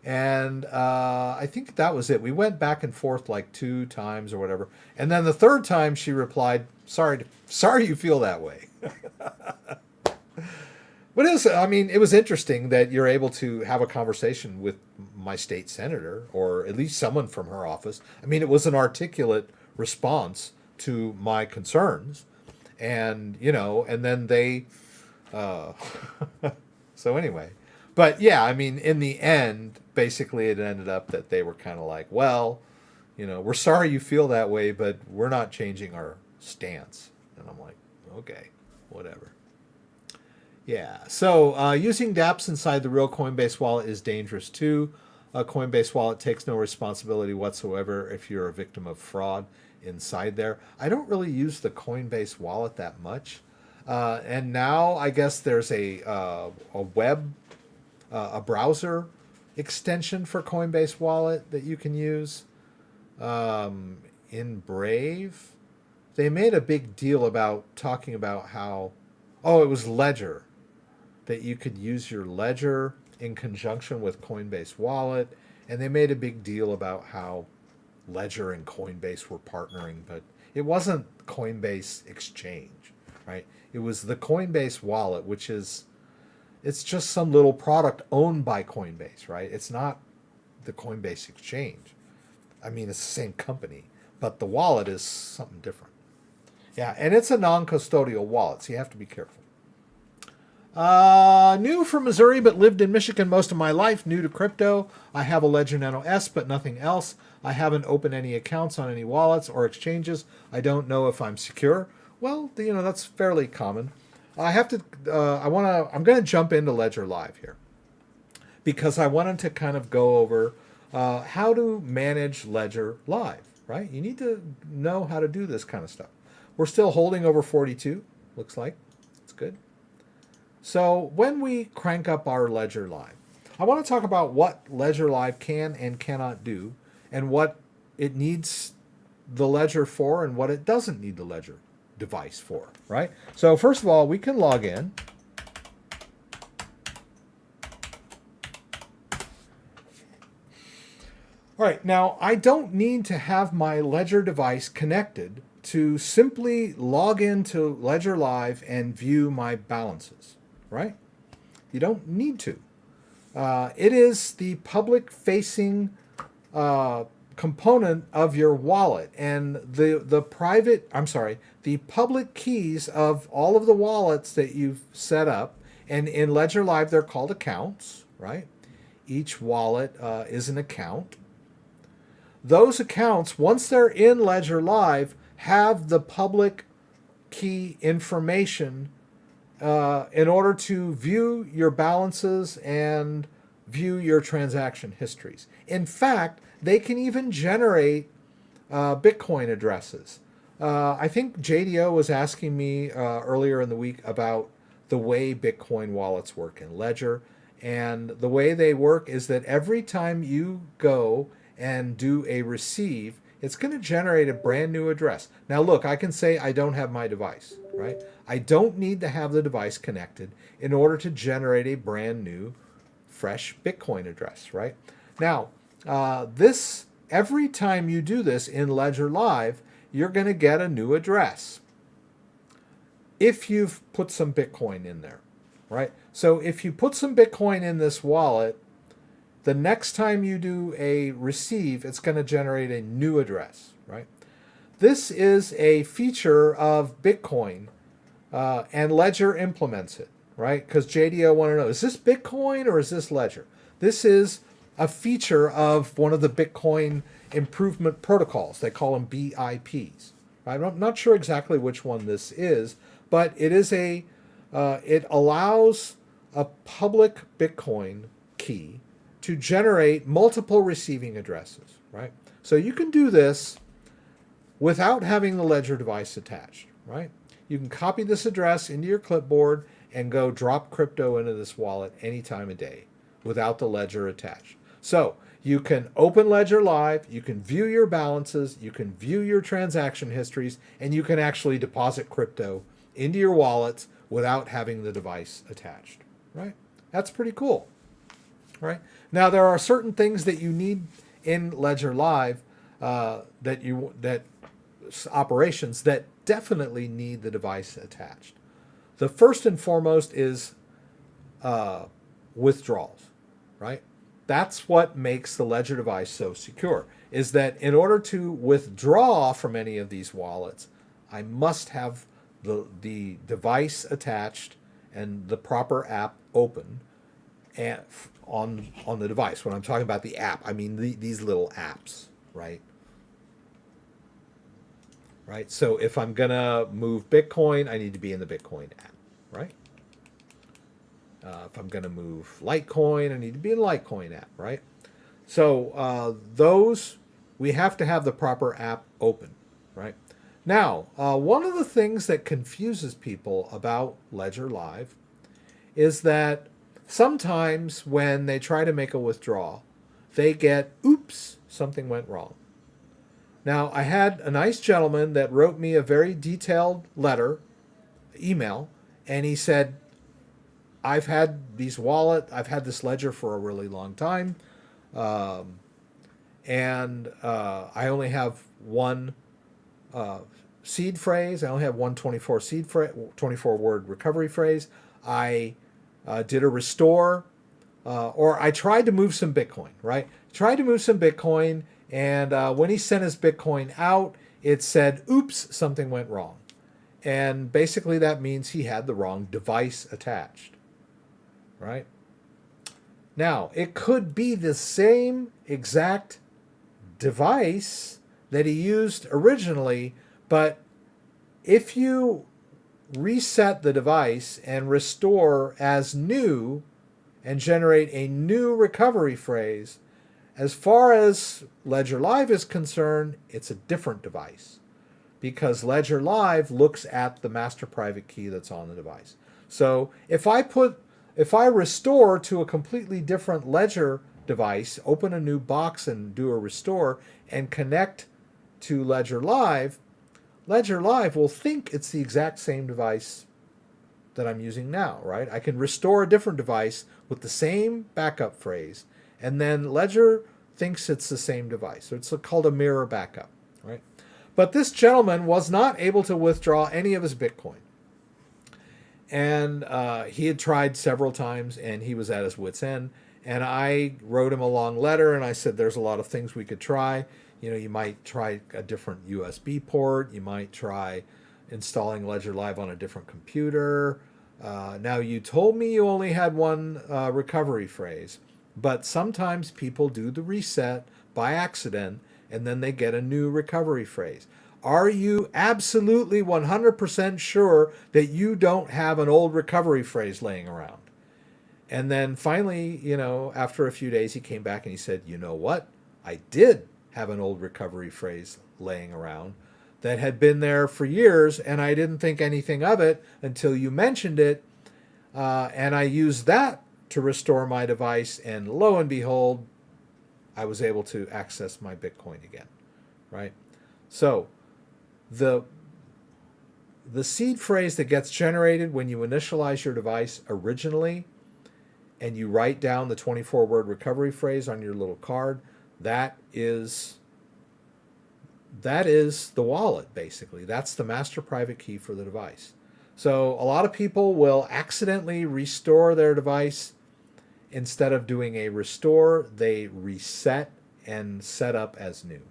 And I think that was it. We went back and forth like 2 times or whatever. And then the third time she replied, sorry you feel that way. But it was interesting that you're able to have a conversation with my state senator, or at least someone from her office. It was an articulate response to my concerns. And, and then they, so anyway. But yeah, in the end, basically it ended up that they were kind of like, well, we're sorry you feel that way, but we're not changing our stance. And I'm like, okay, whatever. Yeah, so using dApps inside the real Coinbase wallet is dangerous too. A Coinbase wallet takes no responsibility whatsoever if you're a victim of fraud inside there. I don't really use the Coinbase wallet that much. And now I guess there's a browser extension for Coinbase Wallet that you can use. In Brave, they made a big deal about talking about how, it was Ledger, that you could use your Ledger in conjunction with Coinbase Wallet, and they made a big deal about how Ledger and Coinbase were partnering, but it wasn't Coinbase Exchange, right? It was the Coinbase Wallet, which is, it's just some little product owned by Coinbase, right? It's not the Coinbase Exchange. It's the same company, but the wallet is something different. Yeah, and it's a non-custodial wallet, so you have to be careful. New from Missouri, but lived in Michigan most of my life. New to crypto. I have a Ledger Nano S, but nothing else. I haven't opened any accounts on any wallets or exchanges. I don't know if I'm secure. Well, that's fairly common. I'm going to jump into Ledger Live here because I wanted to kind of go over how to manage Ledger Live, right? You need to know how to do this kind of stuff. We're still holding over 42, looks like. It's good. So when we crank up our Ledger Live, I want to talk about what Ledger Live can and cannot do and what it needs the ledger for and what it doesn't need the ledger device for, right? So first of all, we can log in. All right, now I don't need to have my ledger device connected to simply log into Ledger Live and view my balances, right? You don't need to. It is the public-facing component of your wallet, and the public keys of all of the wallets that you've set up, and in Ledger Live they're called accounts, right? Each wallet is an account. Those accounts, once they're in Ledger Live, have the public key information in order to view your balances and view your transaction histories. In fact, they can even generate Bitcoin addresses. I think JDO was asking me earlier in the week about the way Bitcoin wallets work in Ledger. And the way they work is that every time you go and do a receive, it's going to generate a brand new address. Now look, I can say I don't have my device, right? I don't need to have the device connected in order to generate a brand new, fresh Bitcoin address, right? Now, every time you do this in Ledger Live, you're going to get a new address if you've put some Bitcoin in there, right? So if you put some Bitcoin in this wallet, the next time you do a receive, it's going to generate a new address, right? This is a feature of Bitcoin, and Ledger implements it, right? Because JDO want to know, is this Bitcoin or is this Ledger? This is a feature of one of the Bitcoin improvement protocols. They call them BIPs. Right? I'm not sure exactly which one this is, but it is it allows a public Bitcoin key to generate multiple receiving addresses, right? So you can do this without having the Ledger device attached, right? You can copy this address into your clipboard and go drop crypto into this wallet any time of day without the Ledger attached. So you can open Ledger Live, you can view your balances, you can view your transaction histories, and you can actually deposit crypto into your wallets without having the device attached, right? That's pretty cool, right? Now there are certain things that you need in Ledger Live that operations that definitely need the device attached. The first and foremost is withdrawals, right? That's what makes the Ledger device so secure, is that in order to withdraw from any of these wallets, I must have the device attached and the proper app open and on the device. When I'm talking about the app, I mean these little apps, right? Right. So if I'm gonna move Bitcoin, I need to be in the Bitcoin app, right? If I'm gonna move Litecoin, I need to be in the Litecoin app, right? So we have to have the proper app open, right? Now, one of the things that confuses people about Ledger Live is that sometimes when they try to make a withdrawal, they get, oops, something went wrong. Now, I had a nice gentleman that wrote me a very detailed email, and he said, I've had this Ledger for a really long time, and I only have one seed phrase. I only have one 24 word recovery phrase. I did a restore, or I tried to move some Bitcoin, right? Tried to move some Bitcoin, and when he sent his Bitcoin out, it said, oops, something went wrong. And basically that means he had the wrong device attached, right? Now, it could be the same exact device that he used originally, but if you reset the device and restore as new and generate a new recovery phrase, as far as Ledger Live is concerned, it's a different device because Ledger Live looks at the master private key that's on the device. So if I restore to a completely different Ledger device, open a new box and do a restore and connect to Ledger Live, Ledger Live will think it's the exact same device that I'm using now, right? I can restore a different device with the same backup phrase, and then Ledger thinks it's the same device. So it's called a mirror backup, right? But this gentleman was not able to withdraw any of his Bitcoin. And he had tried several times, and he was at his wit's end. And I wrote him a long letter, and I said, there's a lot of things we could try. You know, you might try a different USB port. You might try installing Ledger Live on a different computer. Now, you told me you only had one recovery phrase, but sometimes people do the reset by accident, and then they get a new recovery phrase. Are you absolutely 100% sure that you don't have an old recovery phrase laying around? And then finally, you know, after a few days, he came back and he said, you know what? I did have an old recovery phrase laying around that had been there for years, and I didn't think anything of it until you mentioned it. And I used that to restore my device, and lo and behold, I was able to access my Bitcoin again, right? So the seed phrase that gets generated when you initialize your device originally, and you write down the 24-word recovery phrase on your little card, that is the wallet, basically. That's the master private key for the device. So a lot of people will accidentally restore their device. Instead of doing a restore, they reset and set up as new.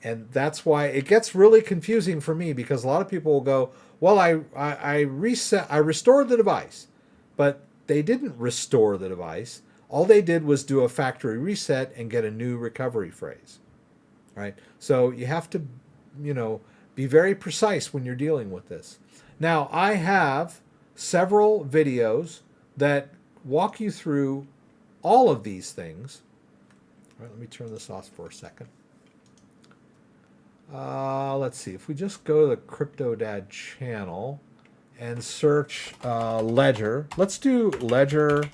And that's why it gets really confusing for me, because a lot of people will go, well, I restored the device, but they didn't restore the device. All they did was do a factory reset and get a new recovery phrase, right? So you have to, you know, be very precise when you're dealing with this. Now, I have several videos that walk you through all of these things. All right, let me turn this off for a second. Let's see. If we just go to the CryptoDad channel and search Ledger. Let's do Ledger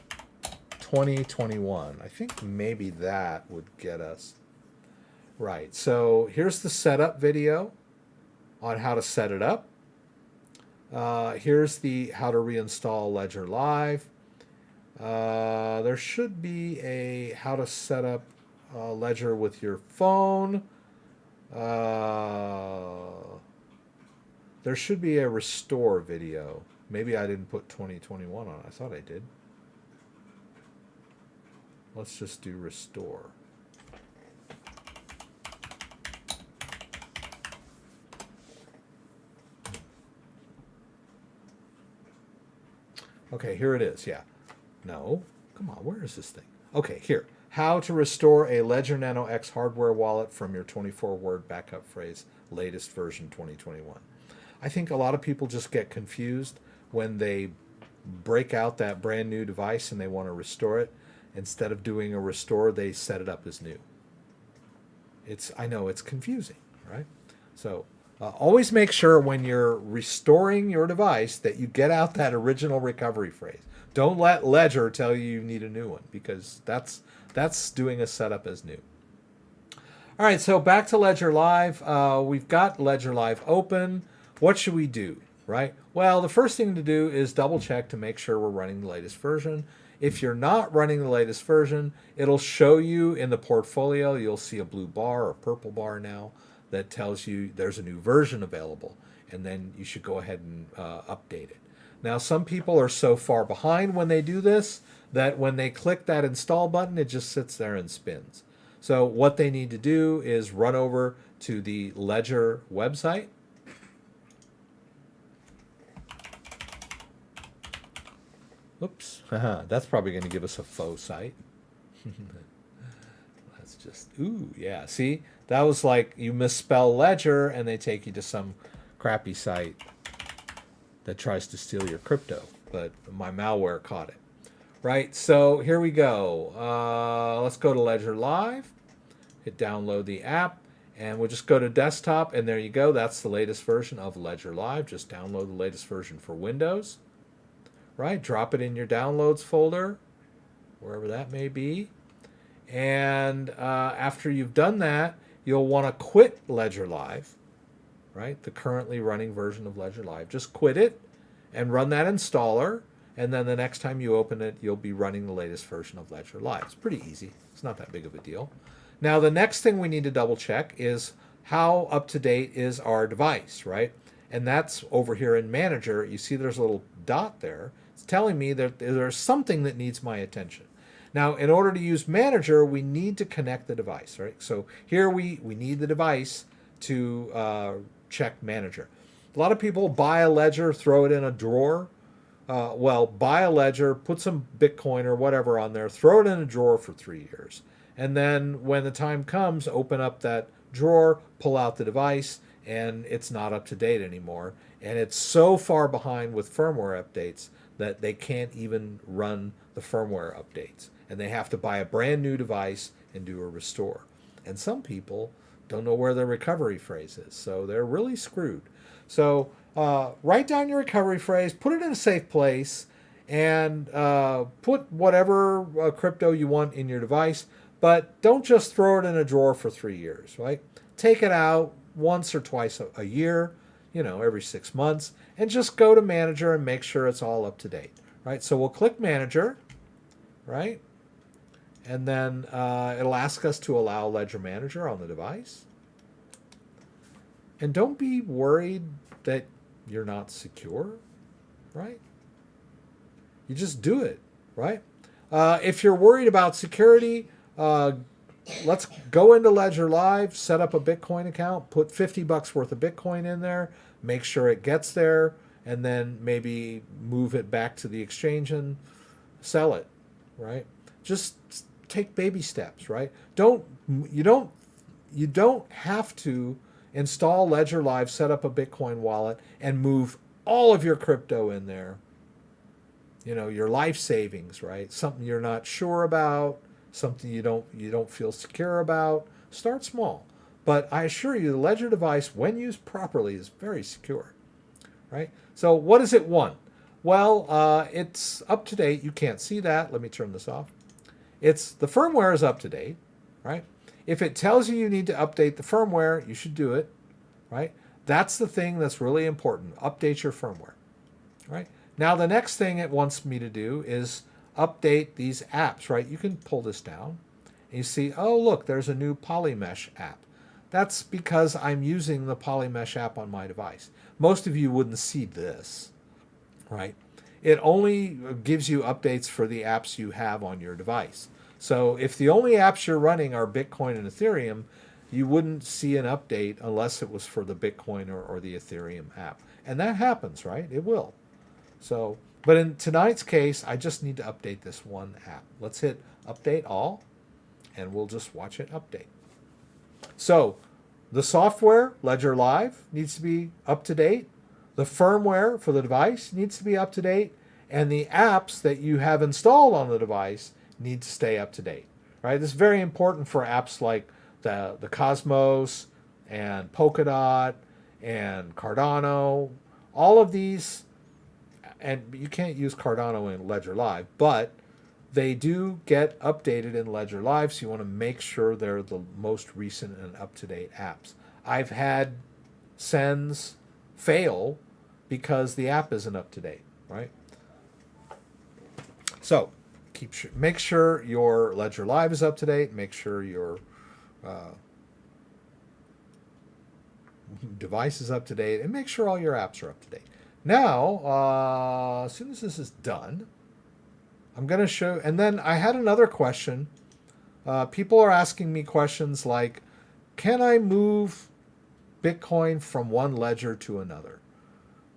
2021. I think maybe that would get us. Right. So here's the setup video on how to set it up. Here's the how to reinstall Ledger Live. There should be a how to set up Ledger with your phone. There should be a restore video. Maybe I didn't put 2021 on. I thought I did. Let's just do restore. Okay, here it is. Yeah. No. Come on, where is this thing? Okay, here. How to restore a Ledger Nano X hardware wallet from your 24-word backup phrase, latest version 2021. I think a lot of people just get confused when they break out that brand new device and they want to restore it. Instead of doing a restore, they set it up as new. I know it's confusing, right? So always make sure when you're restoring your device that you get out that original recovery phrase. Don't let Ledger tell you need a new one, because that's doing a setup as new. All right, so back to Ledger Live. We've got Ledger Live open. What should we do, right? Well, the first thing to do is double check to make sure we're running the latest version. If you're not running the latest version, it'll show you in the portfolio. You'll see a blue bar or purple bar now that tells you there's a new version available, and then you should go ahead and update it. Now, some people are so far behind when they do this that when they click that install button, it just sits there and spins. So what they need to do is run over to the Ledger website. Oops, that's probably going to give us a faux site. That's just, ooh, yeah, see? That was like you misspell Ledger and they take you to some crappy site that tries to steal your crypto, but my malware caught it. Right, so here we go. Let's go to Ledger Live, hit download the app, and we'll just go to desktop, and there you go. That's the latest version of Ledger Live. Just download the latest version for Windows. Right, drop it in your downloads folder, wherever that may be. And after you've done that, you'll want to quit Ledger Live, right? The currently running version of Ledger Live. Just quit it and run that installer. And then the next time you open it, you'll be running the latest version of Ledger Live. It's pretty easy. It's not that big of a deal. Now, the next thing we need to double check is how up to date is our device, right? And that's over here in Manager. You see there's a little dot there. It's telling me that there's something that needs my attention. Now, in order to use Manager, we need to connect the device, right? So here we need the device to check Manager. A lot of people buy a ledger, throw it in a drawer. Well, buy a ledger, put some Bitcoin or whatever on there, throw it in a drawer for 3 years. And then when the time comes, open up that drawer, pull out the device, and it's not up to date anymore. And it's so far behind with firmware updates that they can't even run the firmware updates. And they have to buy a brand new device and do a restore. And some people don't know where their recovery phrase is, so they're really screwed. So write down your recovery phrase, put it in a safe place, and put whatever crypto you want in your device, but don't just throw it in a drawer for 3 years, right? Take it out once or twice a year, every 6 months, and just go to Manager and make sure it's all up to date, right? So we'll click Manager, right? And then it'll ask us to allow Ledger Manager on the device. And don't be worried that you're not secure, right? You just do it, right? If you're worried about security, let's go into Ledger Live, set up a Bitcoin account, put $50 worth of Bitcoin in there, make sure it gets there, and then maybe move it back to the exchange and sell it, right? Just take baby steps, right? You don't have to install Ledger Live, set up a Bitcoin wallet, and move all of your crypto in there. Your life savings, right? Something you're not sure about, something you don't feel secure about. Start small. But I assure you, the Ledger device, when used properly, is very secure, right? So what does it want? Well, it's up to date. You can't see that. Let me turn this off. The firmware is up to date, right? If it tells you need to update the firmware, you should do it, right? That's the thing that's really important. Update your firmware, right? Now, the next thing it wants me to do is update these apps, right? You can pull this down and you see, oh, look, there's a new Polymesh app. That's because I'm using the Polymesh app on my device. Most of you wouldn't see this, right? It only gives you updates for the apps you have on your device. So if the only apps you're running are Bitcoin and Ethereum, you wouldn't see an update unless it was for the Bitcoin or the Ethereum app. And that happens, right? It will. So, but in tonight's case, I just need to update this one app. Let's hit Update All, and we'll just watch it update. So the software, Ledger Live, needs to be up to date. The firmware for the device needs to be up to date. And the apps that you have installed on the device need to stay up to date, right? This is very important for apps like the Cosmos and Polkadot and Cardano. All of these, and you can't use Cardano in Ledger Live, but they do get updated in Ledger Live, so you want to make sure they're the most recent and up-to-date apps. I've had sends fail because the app isn't up to date, right? So make sure your Ledger Live is up to date. Make sure your device is up to date, and make sure all your apps are up to date. Now, as soon as this is done, I'm going to show, and then I had another question. People are asking me questions like, can I move Bitcoin from one ledger to another?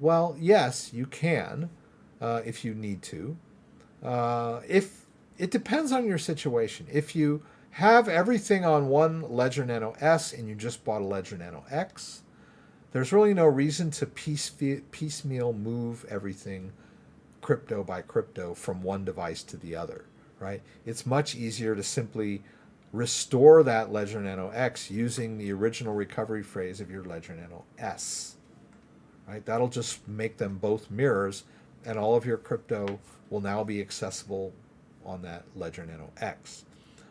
Well, yes, you can, if you need to. If it depends on your situation. If you have everything on one Ledger Nano S and you just bought a Ledger Nano X, there's really no reason to piecemeal move everything crypto by crypto from one device to the other, right? It's much easier to simply restore that Ledger Nano X using the original recovery phrase of your Ledger Nano S, right? That'll just make them both mirrors, and all of your crypto will now be accessible on that Ledger Nano X.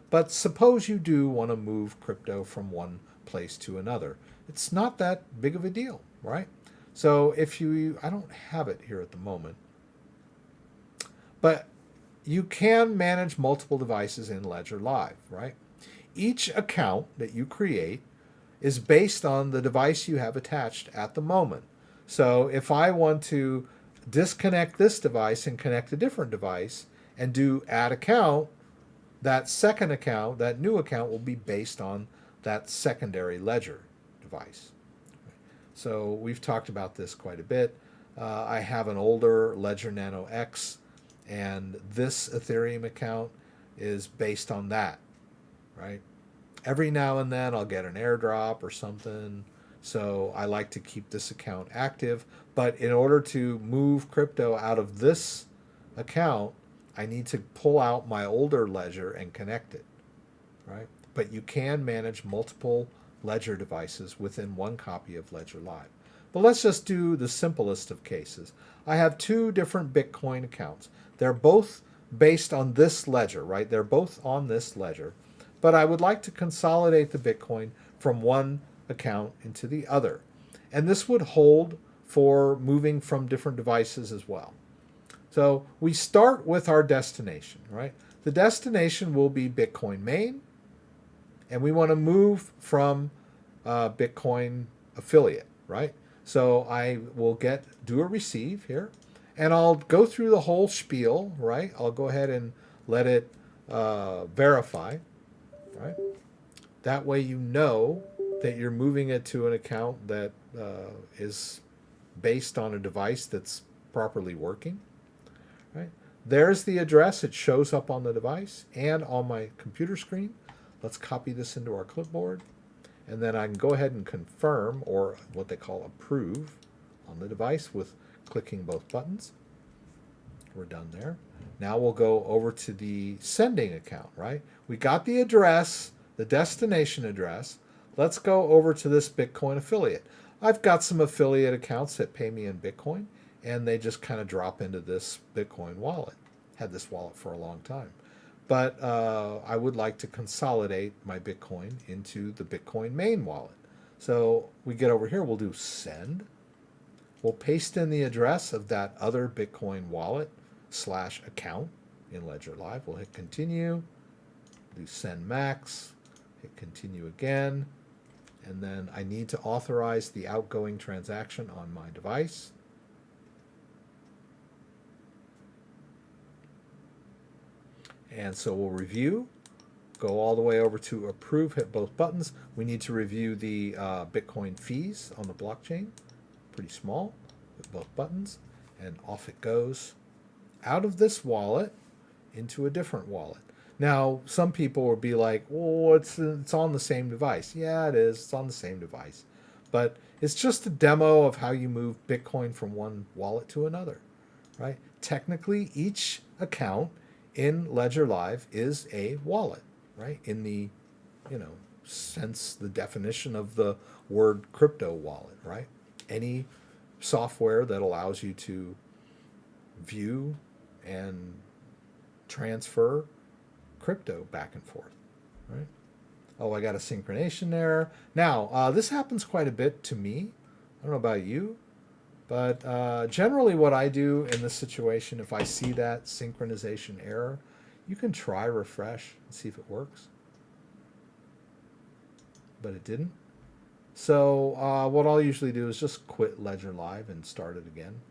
But suppose you do want to move crypto from one place to another. It's not that big of a deal, right? So if you, I don't have it here at the moment, but you can manage multiple devices in Ledger Live, right? Each account that you create is based on the device you have attached at the moment. So if I want to disconnect this device and connect a different device and do add account, that second account, that new account, will be based on that secondary ledger device. So we've talked about this quite a bit. I have an older Ledger Nano X, and this Ethereum account is based on that, right? Every now and then I'll get an airdrop or something, so I like to keep this account active. But in order to move crypto out of this account, I need to pull out my older ledger and connect it, right? But you can manage multiple ledger devices within one copy of Ledger Live. But let's just do the simplest of cases. I have two different Bitcoin accounts. They're both based on this ledger, right? They're both on this ledger. But I would like to consolidate the Bitcoin from one account into the other. And this would hold for moving from different devices as well. So we start with our destination, right? The destination will be Bitcoin main, and we want to move from Bitcoin affiliate, right? So I will do a receive here, and I'll go through the whole spiel, right? I'll go ahead and let it verify, right? That way you know that you're moving it to an account that is based on a device that's properly working, right? There's the address. It shows up on the device and on my computer screen. Let's copy this into our clipboard, and then I can go ahead and confirm, or what they call approve, on the device with clicking both buttons. We're done there. Now we'll go over to the sending account, right? We got the address, the destination address. Let's go over to this Bitcoin affiliate. I've got some affiliate accounts that pay me in Bitcoin, and they just kind of drop into this Bitcoin wallet. Had this wallet for a long time. But I would like to consolidate my Bitcoin into the Bitcoin main wallet. So we get over here, we'll do send. We'll paste in the address of that other Bitcoin wallet / account in Ledger Live. We'll hit continue, do send max, hit continue again, and then I need to authorize the outgoing transaction on my device. And so we'll review, go all the way over to approve, hit both buttons. We need to review the Bitcoin fees on the blockchain. Pretty small, hit both buttons, and off it goes out of this wallet into a different wallet. Now, some people will be like, oh, it's on the same device. Yeah, it is. It's on the same device. But it's just a demo of how you move Bitcoin from one wallet to another, right? Technically, each account in Ledger Live is a wallet, right? In the, sense, the definition of the word crypto wallet, right? Any software that allows you to view and transfer crypto back and forth, right? Oh, I got a synchronization error. Now, this happens quite a bit to me. I don't know about you, but generally what I do in this situation, if I see that synchronization error, you can try refresh and see if it works. But it didn't. So what I'll usually do is just quit Ledger Live and start it again.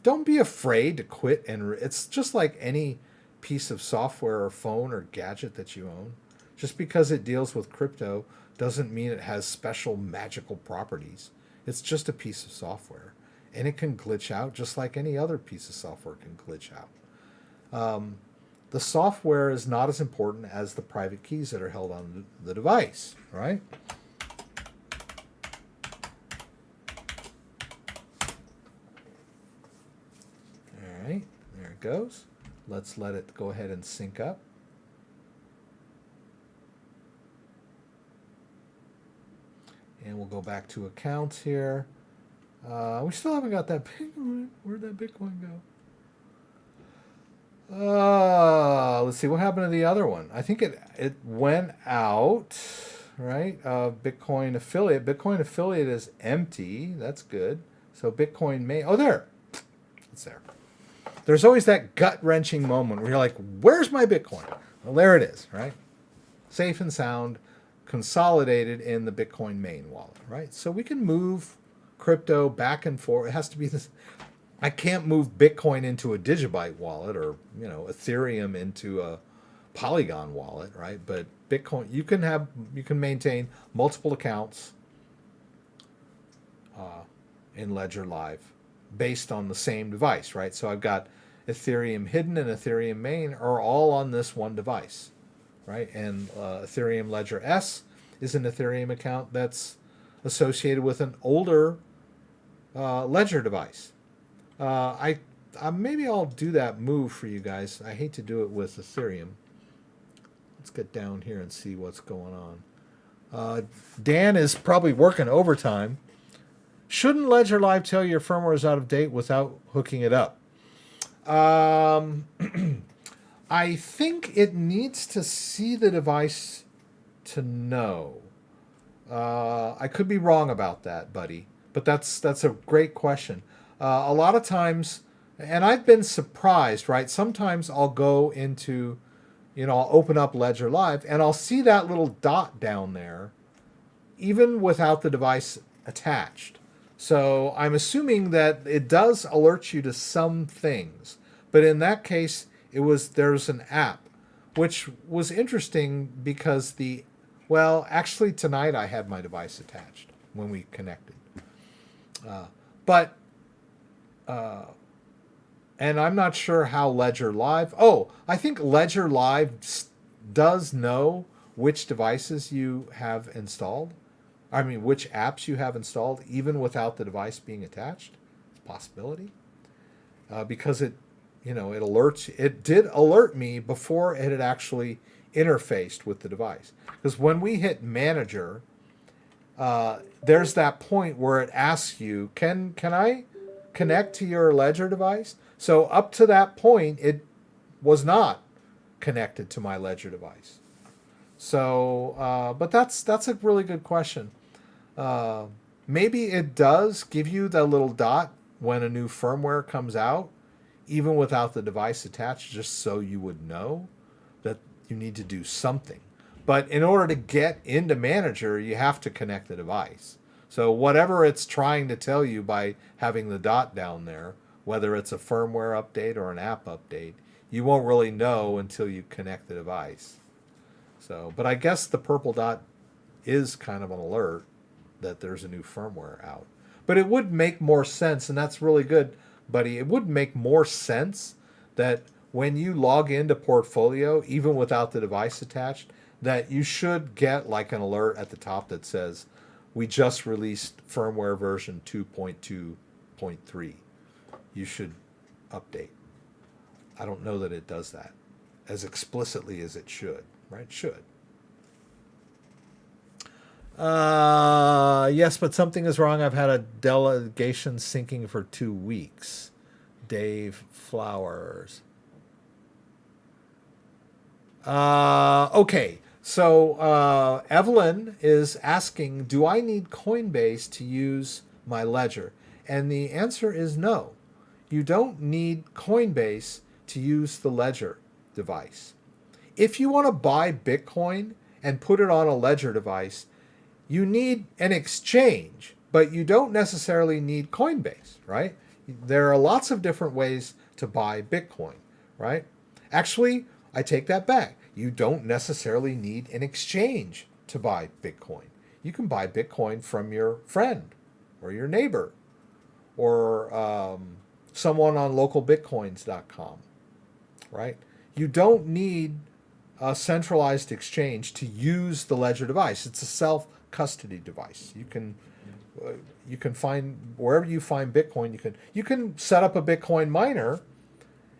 Don't be afraid to quit, and it's just like any piece of software or phone or gadget that you own. Just because it deals with crypto doesn't mean it has special magical properties. It's just a piece of software. And it can glitch out just like any other piece of software can glitch out. The software is not as important as the private keys that are held on the device, right? All right, there it goes. Let's let it go ahead and sync up. And we'll go back to accounts here. We still haven't got that Bitcoin. Where'd that Bitcoin go? Let's see, what happened to the other one? I think it went out. right? Bitcoin affiliate. Bitcoin affiliate is empty. That's good. So Bitcoin main. Oh, there. It's there. There's always that gut-wrenching moment where you're like, where's my Bitcoin? Well, there it is, right? Safe and sound, consolidated in the Bitcoin main wallet, right? So we can move crypto back and forth. It has to be this. I can't move Bitcoin into a Digibyte wallet or, Ethereum into a Polygon wallet, right? But Bitcoin, you can maintain multiple accounts in Ledger Live based on the same device, right? So I've got Ethereum hidden and Ethereum main are all on this one device, right? And Ethereum Ledger S is an Ethereum account that's associated with an older Ledger device. Maybe I'll do that move for you guys. I hate to do it with Ethereum. Let's get down here and see what's going on. Dan is probably working overtime. Shouldn't Ledger Live tell your firmware is out of date without hooking it up? I think it needs to see the device to know. I could be wrong about that, buddy, but that's a great question. A lot of times, and I've been surprised, right? Sometimes I'll go into, I'll open up Ledger Live and I'll see that little dot down there, even without the device attached. So I'm assuming that it does alert you to some things, but in that case, there's an app, which was interesting because actually tonight I had my device attached when we connected, and I'm not sure how Ledger Live. Oh, I think Ledger Live does know which devices you have installed. I mean, which apps you have installed, even without the device being attached. It's a possibility. Because it alerts. It did alert me before it had actually interfaced with the device. Because when we hit Manager, there's that point where it asks you, can I connect to your Ledger device? So up to that point, it was not connected to my Ledger device. So, but that's a really good question. Maybe it does give you that little dot when a new firmware comes out, even without the device attached, just so you would know that you need to do something. But in order to get into Manager, you have to connect the device. So whatever it's trying to tell you by having the dot down there, whether it's a firmware update or an app update, you won't really know until you connect the device. So, but I guess the purple dot is kind of an alert that there's a new firmware out. But it would make more sense, and that's really good, buddy. It would make more sense that when you log into Portfolio, even without the device attached, that you should get like an alert at the top that says, we just released firmware version 2.2.3. You should update. I don't know that it does that as explicitly as it should, right? It should. Yes, but something is wrong. I've had a delegation syncing for 2 weeks. Dave Flowers. Okay. So Evelyn is asking, do I need Coinbase to use my ledger? And the answer is no. You don't need Coinbase to use the ledger device. If you want to buy Bitcoin and put it on a ledger device, you need an exchange, but you don't necessarily need Coinbase, right? There are lots of different ways to buy Bitcoin, right? Actually, I take that back. You don't necessarily need an exchange to buy Bitcoin. You can buy Bitcoin from your friend or your neighbor or someone on localbitcoins.com, right? You don't need a centralized exchange to use the ledger device. It's a self-custody device. You can find wherever you find Bitcoin. You can set up a Bitcoin miner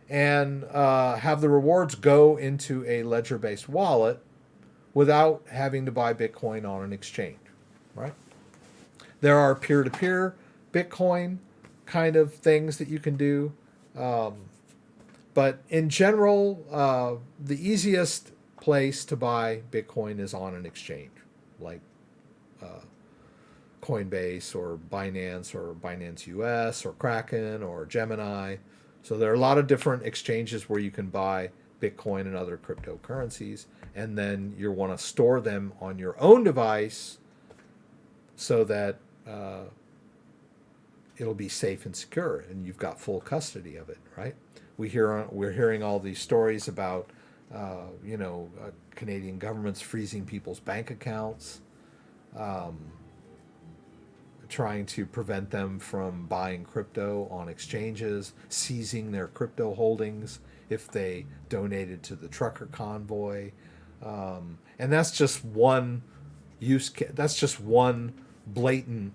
and have the rewards go into a ledger-based wallet without having to buy Bitcoin on an exchange, right? There are peer-to-peer Bitcoin kind of things that you can do. But in general, the easiest place to buy Bitcoin is on an exchange, like Coinbase or Binance US or Kraken or Gemini. So there are a lot of different exchanges where you can buy Bitcoin and other cryptocurrencies, and then you want to store them on your own device so that it'll be safe and secure, and you've got full custody of it, right? We're hearing all these stories about Canadian governments freezing people's bank accounts, trying to prevent them from buying crypto on exchanges, seizing their crypto holdings if they donated to the trucker convoy, and that's just one use case. That's just one blatant.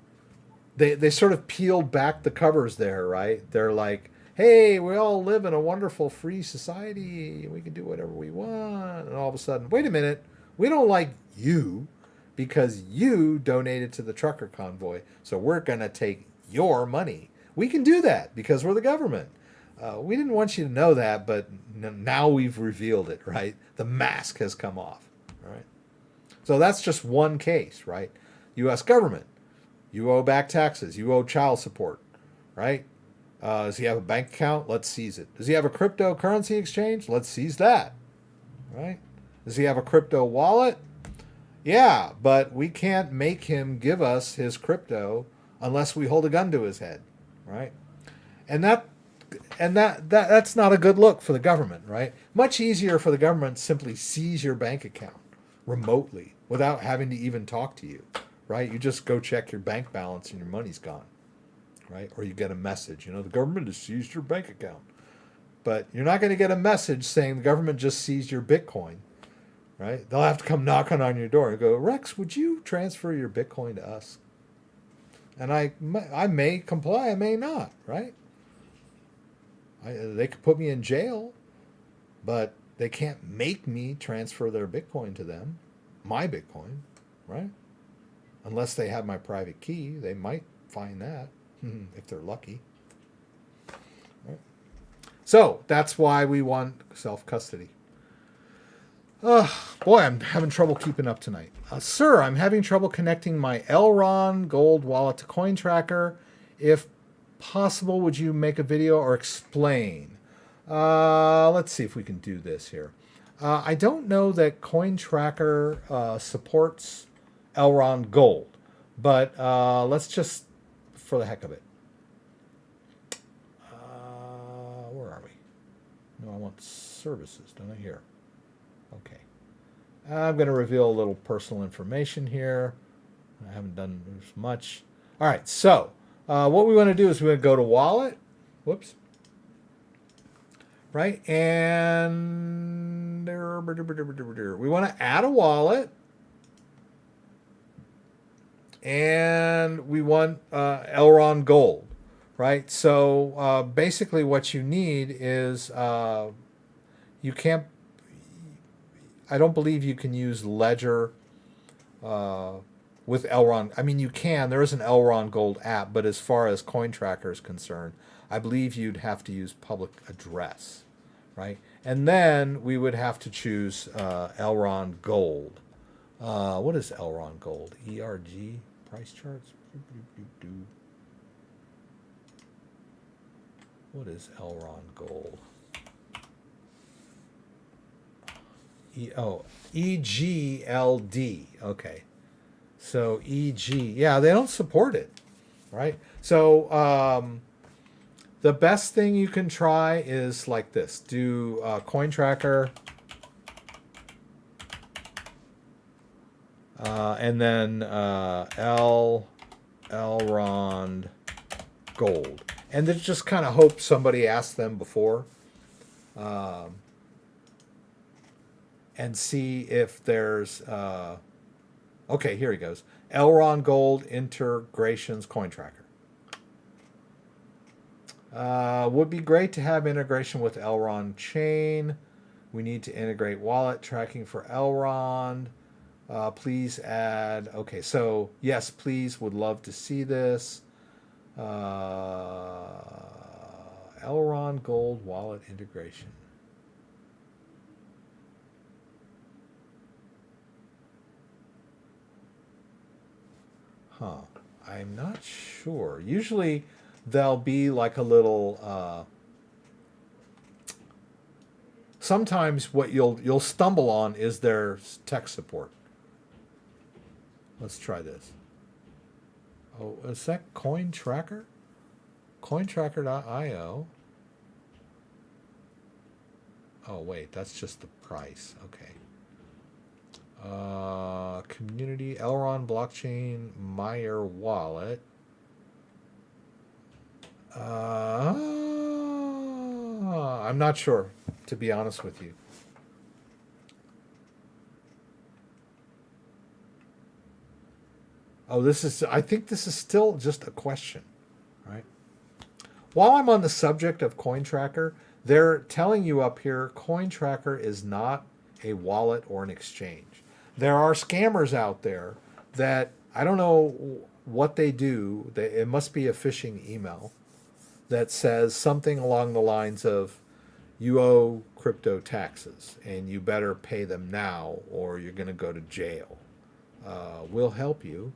They sort of peeled back the covers there, right? They're like, hey, we all live in a wonderful free society. We can do whatever we want. And all of a sudden, wait a minute, we don't like you because you donated to the trucker convoy. So we're going to take your money. We can do that because we're the government. We didn't want you to know that, but now we've revealed it, right? The mask has come off, right? So that's just one case, right? U.S. government. You owe back taxes. You owe child support, right? Does he have a bank account? Let's seize it. Does he have a cryptocurrency exchange? Let's seize that, right? Does he have a crypto wallet? Yeah, but we can't make him give us his crypto unless we hold a gun to his head, right? And that's not a good look for the government, right? Much easier for the government to simply seize your bank account remotely without having to even talk to you, right? You just go check your bank balance and your money's gone, right? Or you get a message, the government has seized your bank account. But you're not going to get a message saying the government just seized your Bitcoin, right? They'll have to come knocking on your door and go, Rex, would you transfer your Bitcoin to us? And I may comply, I may not, right? They could put me in jail, but they can't make me transfer their Bitcoin to them, my Bitcoin, right? Unless they have my private key, they might find that if they're lucky. Right? So that's why we want self-custody. Boy, I'm having trouble keeping up tonight. Sir, I'm having trouble connecting my Elron Gold wallet to CoinTracker. If possible, would you make a video or explain? Let's see if we can do this here. I don't know that CoinTracker supports Elron Gold, but let's just, for the heck of it. Where are we? No, I want services, don't I? Here. Okay. I'm going to reveal a little personal information here. I haven't done much. All right, so what we want to do is we're going to go to wallet. Whoops. Right, and we want to add a wallet. And we want Elron Gold, right? So basically what you need is you can't, I don't believe you can use Ledger with Elron. I mean, you can. There is an Elron Gold app, but as far as CoinTracker is concerned, I believe you'd have to use public address, right? And then we would have to choose Elron Gold. What is Elron Gold? ERG? Price charts? What is Elron Gold? EGLD. Okay. So EG. Yeah, they don't support it, right? So the best thing you can try is like this. Do CoinTracker. And then Elron Gold. And then just kind of hope somebody asked them before. And see if there's... okay, here he goes. Elron Gold Integrations CoinTracker. Would be great to have integration with Elron Chain. We need to integrate wallet tracking for Elron. Please add. Okay, so yes, please, would love to see this. Elron Gold wallet integration. I'm not sure. Usually there'll be like a little sometimes what you'll stumble on is their tech support. Let's try this. Oh, is that Coin Tracker? CoinTracker.io. Oh wait, that's just the price. Okay. Community, Elrond blockchain, Meyer wallet. I'm not sure, to be honest with you. Oh, I think this is still just a question, right? While I'm on the subject of CoinTracker, they're telling you up here, CoinTracker is not a wallet or an exchange. There are scammers out there that I don't know what they do. It must be a phishing email that says something along the lines of, you owe crypto taxes and you better pay them now or you're going to go to jail. We'll help you.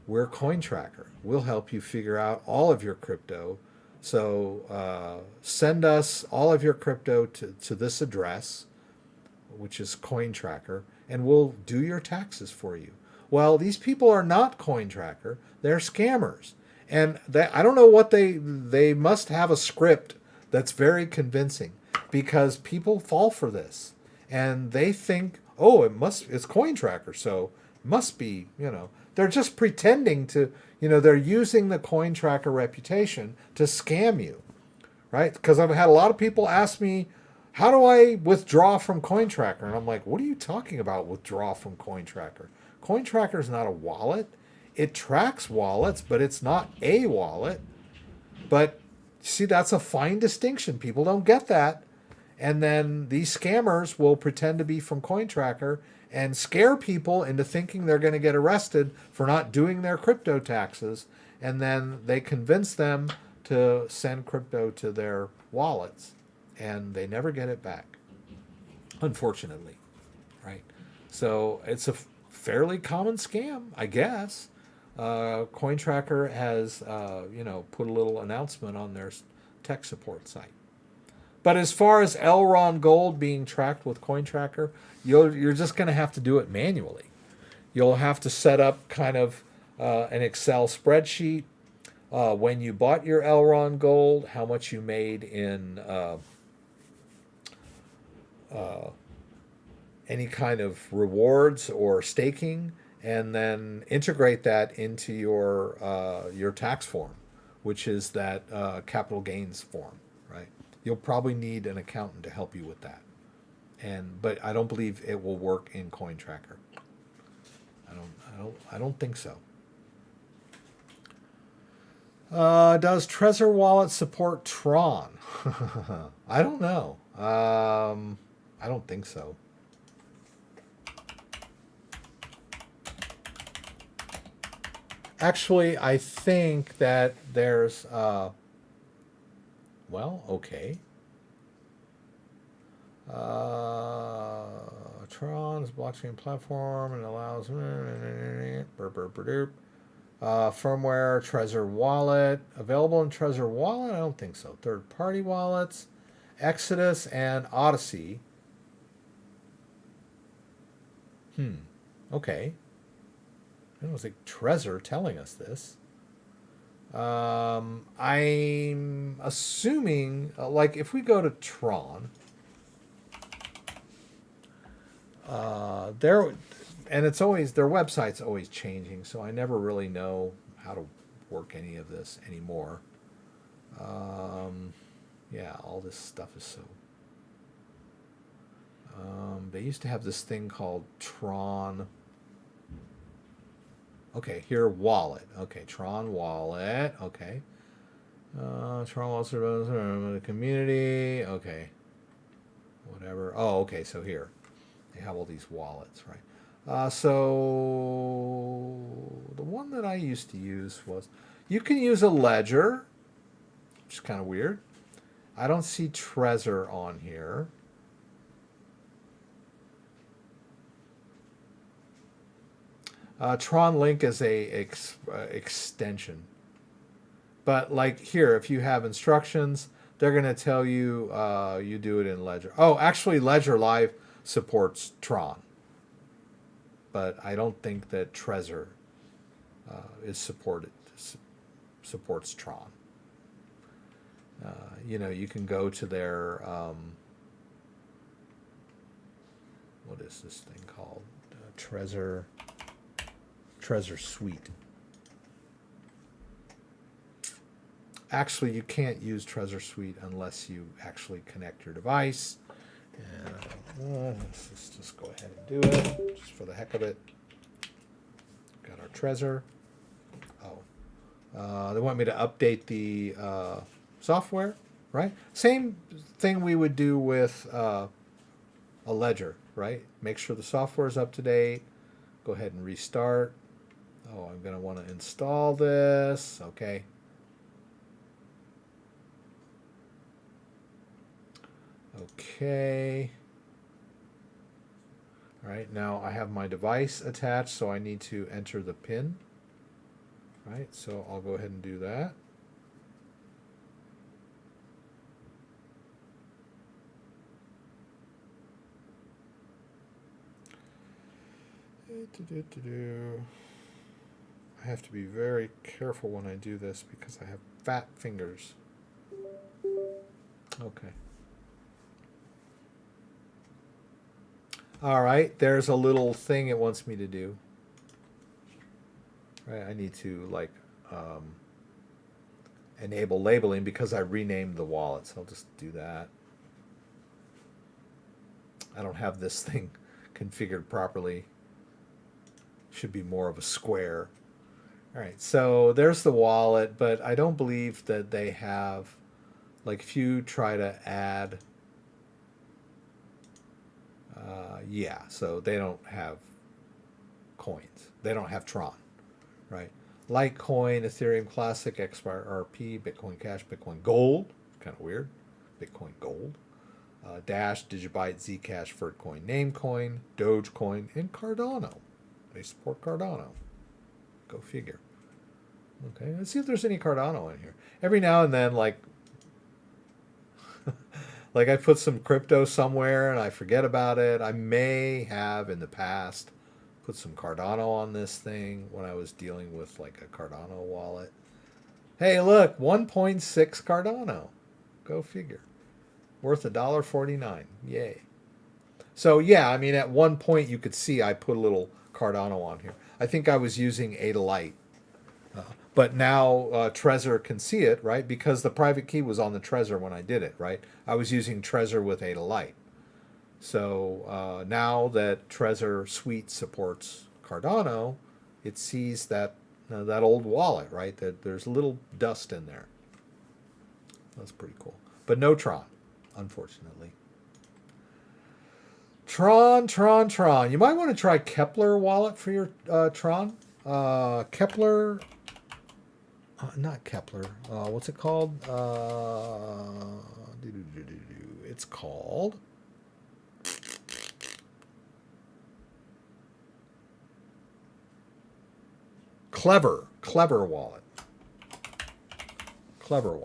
We're CoinTracker. We'll help you figure out all of your crypto. So send us all of your crypto to this address, which is CoinTracker, and we'll do your taxes for you. Well, these people are not CoinTracker. They're scammers. And I don't know what they must have a script that's very convincing, because people fall for this and they think, oh, it's CoinTracker, so it must be, they're just pretending to, they're using the CoinTracker reputation to scam you, right? Because I've had a lot of people ask me, how do I withdraw from CoinTracker? And I'm like, what are you talking about, withdraw from CoinTracker? CoinTracker is not a wallet. It tracks wallets, but it's not a wallet. But see, that's a fine distinction. People don't get that. And then these scammers will pretend to be from CoinTracker and scare people into thinking they're going to get arrested for not doing their crypto taxes. And then they convince them to send crypto to their wallets. And they never get it back, unfortunately. Right? So it's a fairly common scam, I guess. CoinTracker has, put a little announcement on their tech support site. But as far as Elrond Gold being tracked with CoinTracker, you're just going to have to do it manually. You'll have to set up kind of an Excel spreadsheet when you bought your Elrond Gold, how much you made in any kind of rewards or staking, and then integrate that into your tax form, which is that capital gains form, right? You'll probably need an accountant to help you with that, but I don't believe it will work in CoinTracker. I don't think so. Does Trezor Wallet support Tron? I don't know. I don't think so. Actually, I think that there's, okay. Tron is a blockchain platform and allows firmware, Trezor Wallet. Available in Trezor Wallet? I don't think so. Third-party wallets, Exodus and Odyssey. Okay. It was like Trezor telling us this. I'm assuming, like, if we go to Tron, and it's always, their website's always changing, so I never really know how to work any of this anymore. Yeah, all this stuff is so. They used to have this thing called Tron. Okay, here, wallet. Okay, Tron Wallet. Okay. Tron Wallet the community. Okay. Whatever. Oh, okay, so here. They have all these wallets, right? So the one that I used to use was, you can use a ledger, which is kind of weird. I don't see Trezor on here. Tron Link is a extension. But like here, if you have instructions, they're going to tell you you do it in Ledger. Oh, actually, Ledger Live supports Tron. But I don't think that Trezor supports Tron. You can go to their what is this thing called? Trezor Suite. Actually, you can't use Trezor Suite unless you actually connect your device. And let's just go ahead and do it, just for the heck of it. Got our Trezor. Oh, they want me to update the software, right? Same thing we would do with a Ledger, right? Make sure the software is up to date. Go ahead and restart. Oh, I'm going to want to install this. Okay. Okay. All right, now I have my device attached, so I need to enter the PIN. Right, so I'll go ahead and do that. I have to be very careful when I do this because I have fat fingers. Okay. All right, there's a little thing it wants me to do. Right, I need to like enable labeling because I renamed the wallet, so I'll just do that. I don't have this thing configured properly. Should be more of a square. All right, so there's the wallet, but I don't believe that they have, like if you try to add, yeah, so they don't have coins. They don't have Tron, right? Litecoin, Ethereum Classic, XRP, Bitcoin Cash, Bitcoin Gold, kind of weird, Bitcoin Gold, Dash, Digibyte, Zcash, Vertcoin, Namecoin, Dogecoin, and Cardano. They support Cardano. Go figure. Okay, let's see if there's any Cardano in here. Every now and then, like I put some crypto somewhere and I forget about it. I may have in the past put some Cardano on this thing when I was dealing with like a Cardano wallet. Hey, look, 1.6 Cardano. Go figure. Worth $1.49. Yay. So yeah, I mean, at one point you could see I put a little Cardano on here. I think I was using Ada Lite. But now Trezor can see it, right? Because the private key was on the Trezor when I did it, right? I was using Trezor with Ada Lite. So now that Trezor Suite supports Cardano, it sees that that old wallet, right? That there's a little dust in there. That's pretty cool. But no Tron, unfortunately. Tron. You might want to try Keplr wallet for your Tron. Keplr, not Keplr. What's it called? It's called Clever wallet. Clever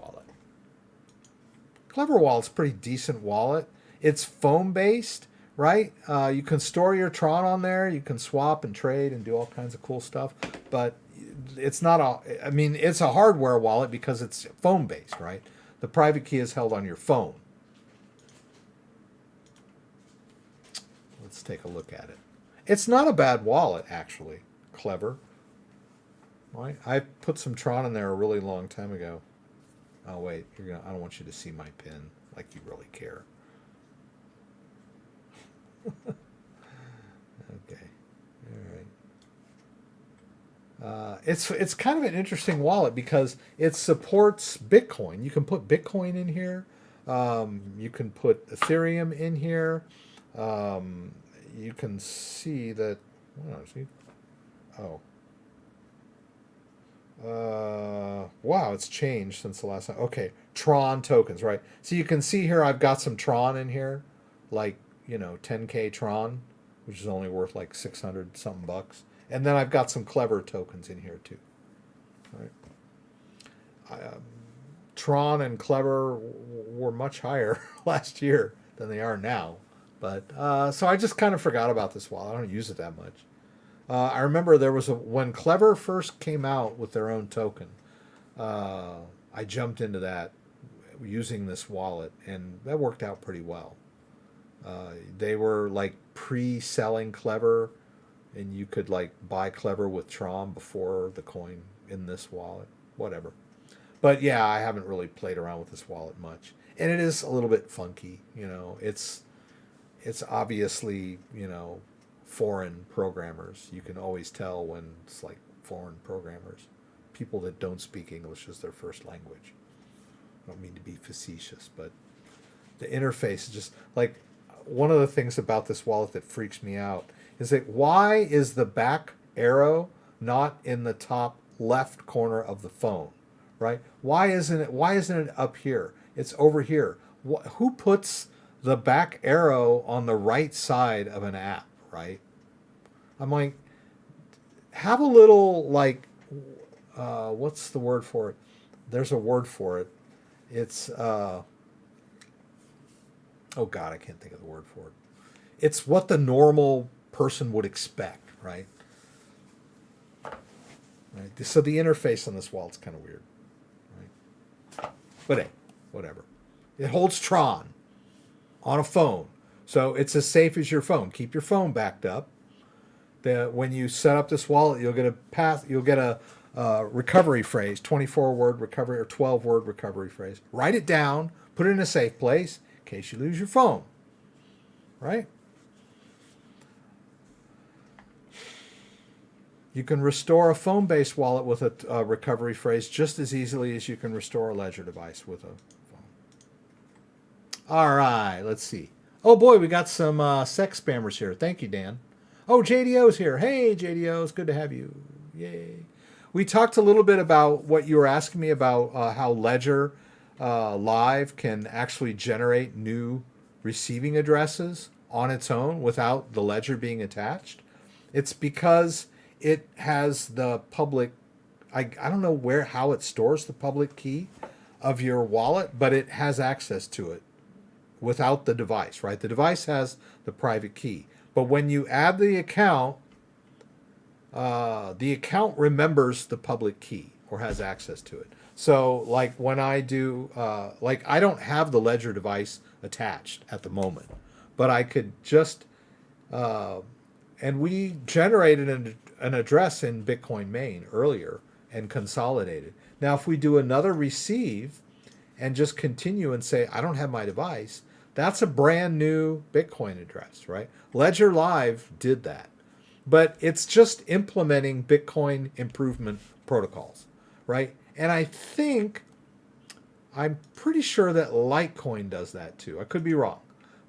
wallet's a pretty decent wallet. It's foam based, right? You can store your Tron on there. You can swap and trade and do all kinds of cool stuff. But it's not a, I mean, it's a hardware wallet because it's foam based, right? The private key is held on your phone. Let's take a look at it. It's not a bad wallet, actually. Clever. Right? I put some Tron in there a really long time ago. Oh wait, I don't want you to see my pin like you really care. Okay, all right. It's kind of an interesting wallet because it supports Bitcoin. You can put Bitcoin in here. You can put Ethereum in here. You can see that. Oh. Wow, it's changed since the last time. Okay, Tron tokens, right? So you can see here I've got some Tron in here, like, 10K Tron, which is only worth like 600 something bucks. And then I've got some Keplr tokens in here too. Right. Tron and Keplr were much higher last year than they are now. But so I just kind of forgot about this wallet. I don't use it that much. I remember there was when Keplr first came out with their own token. I jumped into that using this wallet, and that worked out pretty well. They were like pre-selling Keplr, and you could like buy Keplr with Tron before the coin in this wallet. Whatever. But yeah, I haven't really played around with this wallet much, and it is a little bit funky. You know, it's obviously, you know, foreign programmers. You can always tell when it's like foreign programmers, people that don't speak English as their first language. I don't mean to be facetious, but the interface is just like one of the things about this wallet that freaks me out is that why is the back arrow not in the top left corner of the phone, right? Why isn't it up here? It's over here. Who puts the back arrow on the right side of an app, right? I'm like, have a little, like, what's the word for it? There's a word for it. It's, oh God, I can't think of the word for it. It's what the normal person would expect, right? Right. So the interface on this wallet's kind of weird, right? But hey, whatever. It holds Tron on a phone, so it's as safe as your phone. Keep your phone backed up. When you set up this wallet, you'll get a recovery phrase, 24-word recovery or 12-word recovery phrase. Write it down, put it in a safe place in case you lose your phone, right? You can restore a phone-based wallet with a recovery phrase just as easily as you can restore a ledger device with a phone. All right, let's see. Oh boy, we got some sex spammers here. Thank you, Dan. Oh, JDO's here. Hey, JDO, it's good to have you. Yay. We talked a little bit about what you were asking me about how Ledger Live can actually generate new receiving addresses on its own without the ledger being attached. It's because it has the public, I don't know how it stores the public key of your wallet, but it has access to it without the device, right? The device has the private key. But when you add the account remembers the public key or has access to it. So like when I do, I don't have the ledger device attached at the moment, but I could just, and we generated an address in Bitcoin Main earlier and consolidated. Now, if we do another receive and just continue and say, I don't have my device, that's a brand new Bitcoin address, right? Ledger Live did that. But it's just implementing Bitcoin improvement protocols, right? And I'm pretty sure that Litecoin does that too. I could be wrong.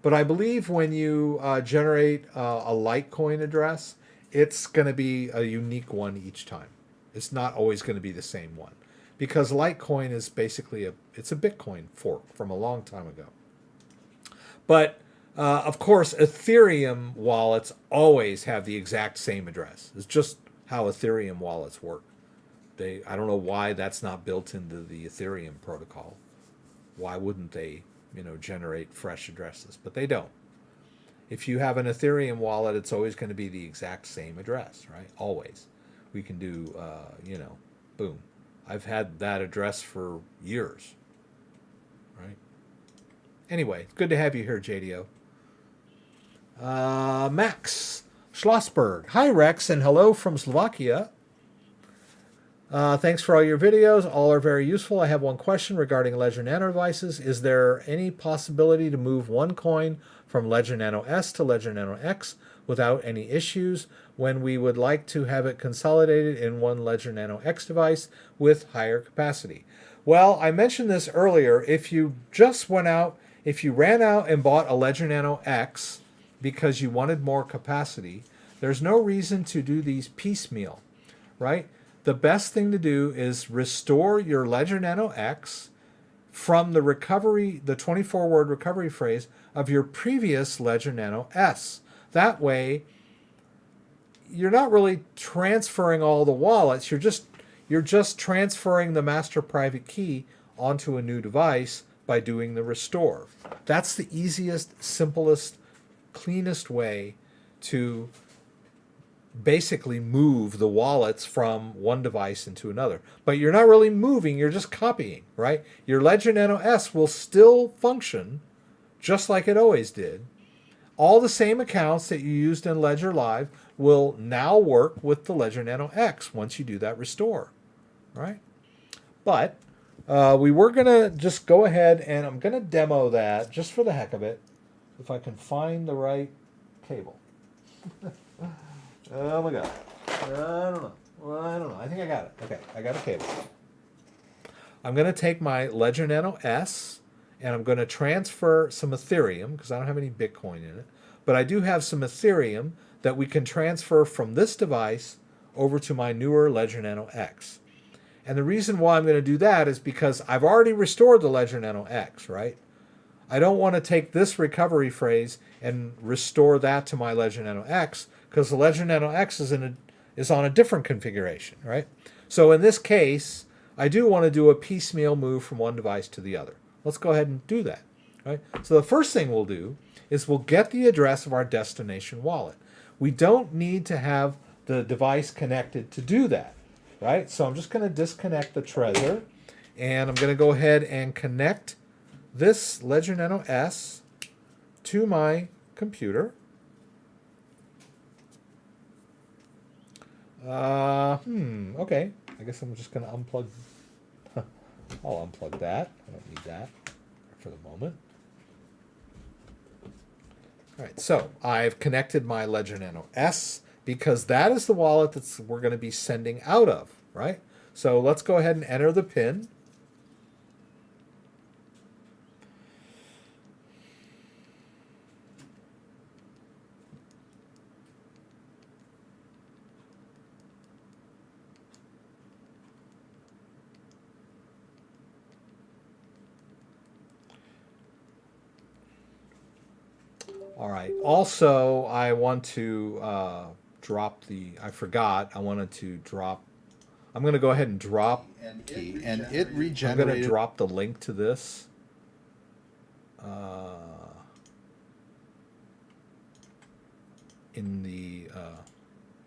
But I believe when you generate a Litecoin address, it's going to be a unique one each time. It's not always going to be the same one. Because Litecoin is basically it's a Bitcoin fork from a long time ago. But of course, Ethereum wallets always have the exact same address. It's just how Ethereum wallets work. I don't know why that's not built into the Ethereum protocol. Why wouldn't they, generate fresh addresses? But they don't. If you have an Ethereum wallet, it's always going to be the exact same address, right? Always. We can do, boom. I've had that address for years, right? Anyway, it's good to have you here, JDO. Max Schlossberg. Hi, Rex, and hello from Slovakia. Thanks for all your videos. All are very useful. I have one question regarding Ledger Nano devices. Is there any possibility to move one coin from Ledger Nano S to Ledger Nano X without any issues when we would like to have it consolidated in one Ledger Nano X device with higher capacity? Well, I mentioned this earlier. If you ran out and bought a Ledger Nano X because you wanted more capacity, there's no reason to do these piecemeal, right? The best thing to do is restore your Ledger Nano X from the 24-word recovery phrase of your previous Ledger Nano S. That way, you're not really transferring all the wallets. You're just transferring the master private key onto a new device by doing the restore. That's the easiest, simplest, cleanest way to basically move the wallets from one device into another. But you're not really moving, you're just copying, right? Your Ledger Nano S will still function just like it always did. All the same accounts that you used in Ledger Live will now work with the Ledger Nano X once you do that restore, right? But we were going to just go ahead and I'm going to demo that just for the heck of it, if I can find the right cable. Oh my God. I don't know. Well, I don't know. I think I got it. Okay, I got a cable. I'm going to take my Ledger Nano S and I'm going to transfer some Ethereum because I don't have any Bitcoin in it. But I do have some Ethereum that we can transfer from this device over to my newer Ledger Nano X. And the reason why I'm going to do that is because I've already restored the Ledger Nano X, right? I don't want to take this recovery phrase and restore that to my Ledger Nano X because the Ledger Nano X is on a different configuration, right? So in this case, I do want to do a piecemeal move from one device to the other. Let's go ahead and do that, right? So the first thing we'll do is we'll get the address of our destination wallet. We don't need to have the device connected to do that, right? So I'm just going to disconnect the Trezor, and I'm going to go ahead and connect this Ledger Nano S to my computer. Okay. I guess I'm just going to unplug. I'll unplug that. I don't need that for the moment. All right, so I've connected my Ledger Nano S because that is the wallet that we're going to be sending out of, right? So let's go ahead and enter the PIN. All right. Also, I want to drop the. I forgot. I wanted to drop. I'm going to go ahead and drop. And it regenerated. I'm going to drop the link to this. In the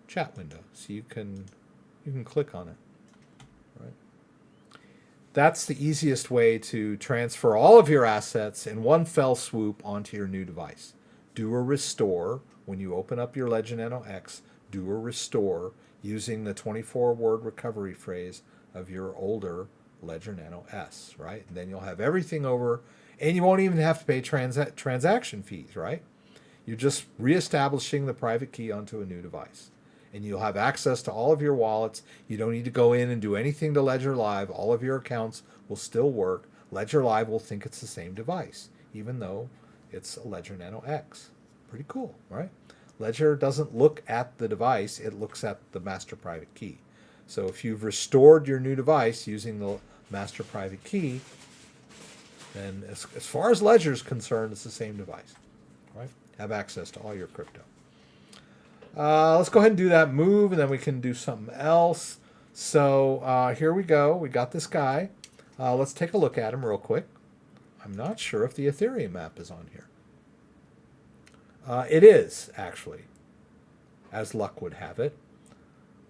chat window, so you can click on it. Right. That's the easiest way to transfer all of your assets in one fell swoop onto your new device. Do a restore when you open up your Ledger Nano X. Do a restore using the 24-word recovery phrase of your older Ledger Nano S, right? And then you'll have everything over, and you won't even have to pay transaction fees, right? You're just reestablishing the private key onto a new device. And you'll have access to all of your wallets. You don't need to go in and do anything to Ledger Live. All of your accounts will still work. Ledger Live will think it's the same device, even though it's a Ledger Nano X. Pretty cool, right? Ledger doesn't look at the device, it looks at the master private key. So if you've restored your new device using the master private key, then as far as Ledger is concerned, it's the same device, right? Have access to all your crypto. Let's go ahead and do that move, and then we can do something else. So here we go. We got this guy. Let's take a look at him real quick. I'm not sure if the Ethereum app is on here. It is, actually, as luck would have it.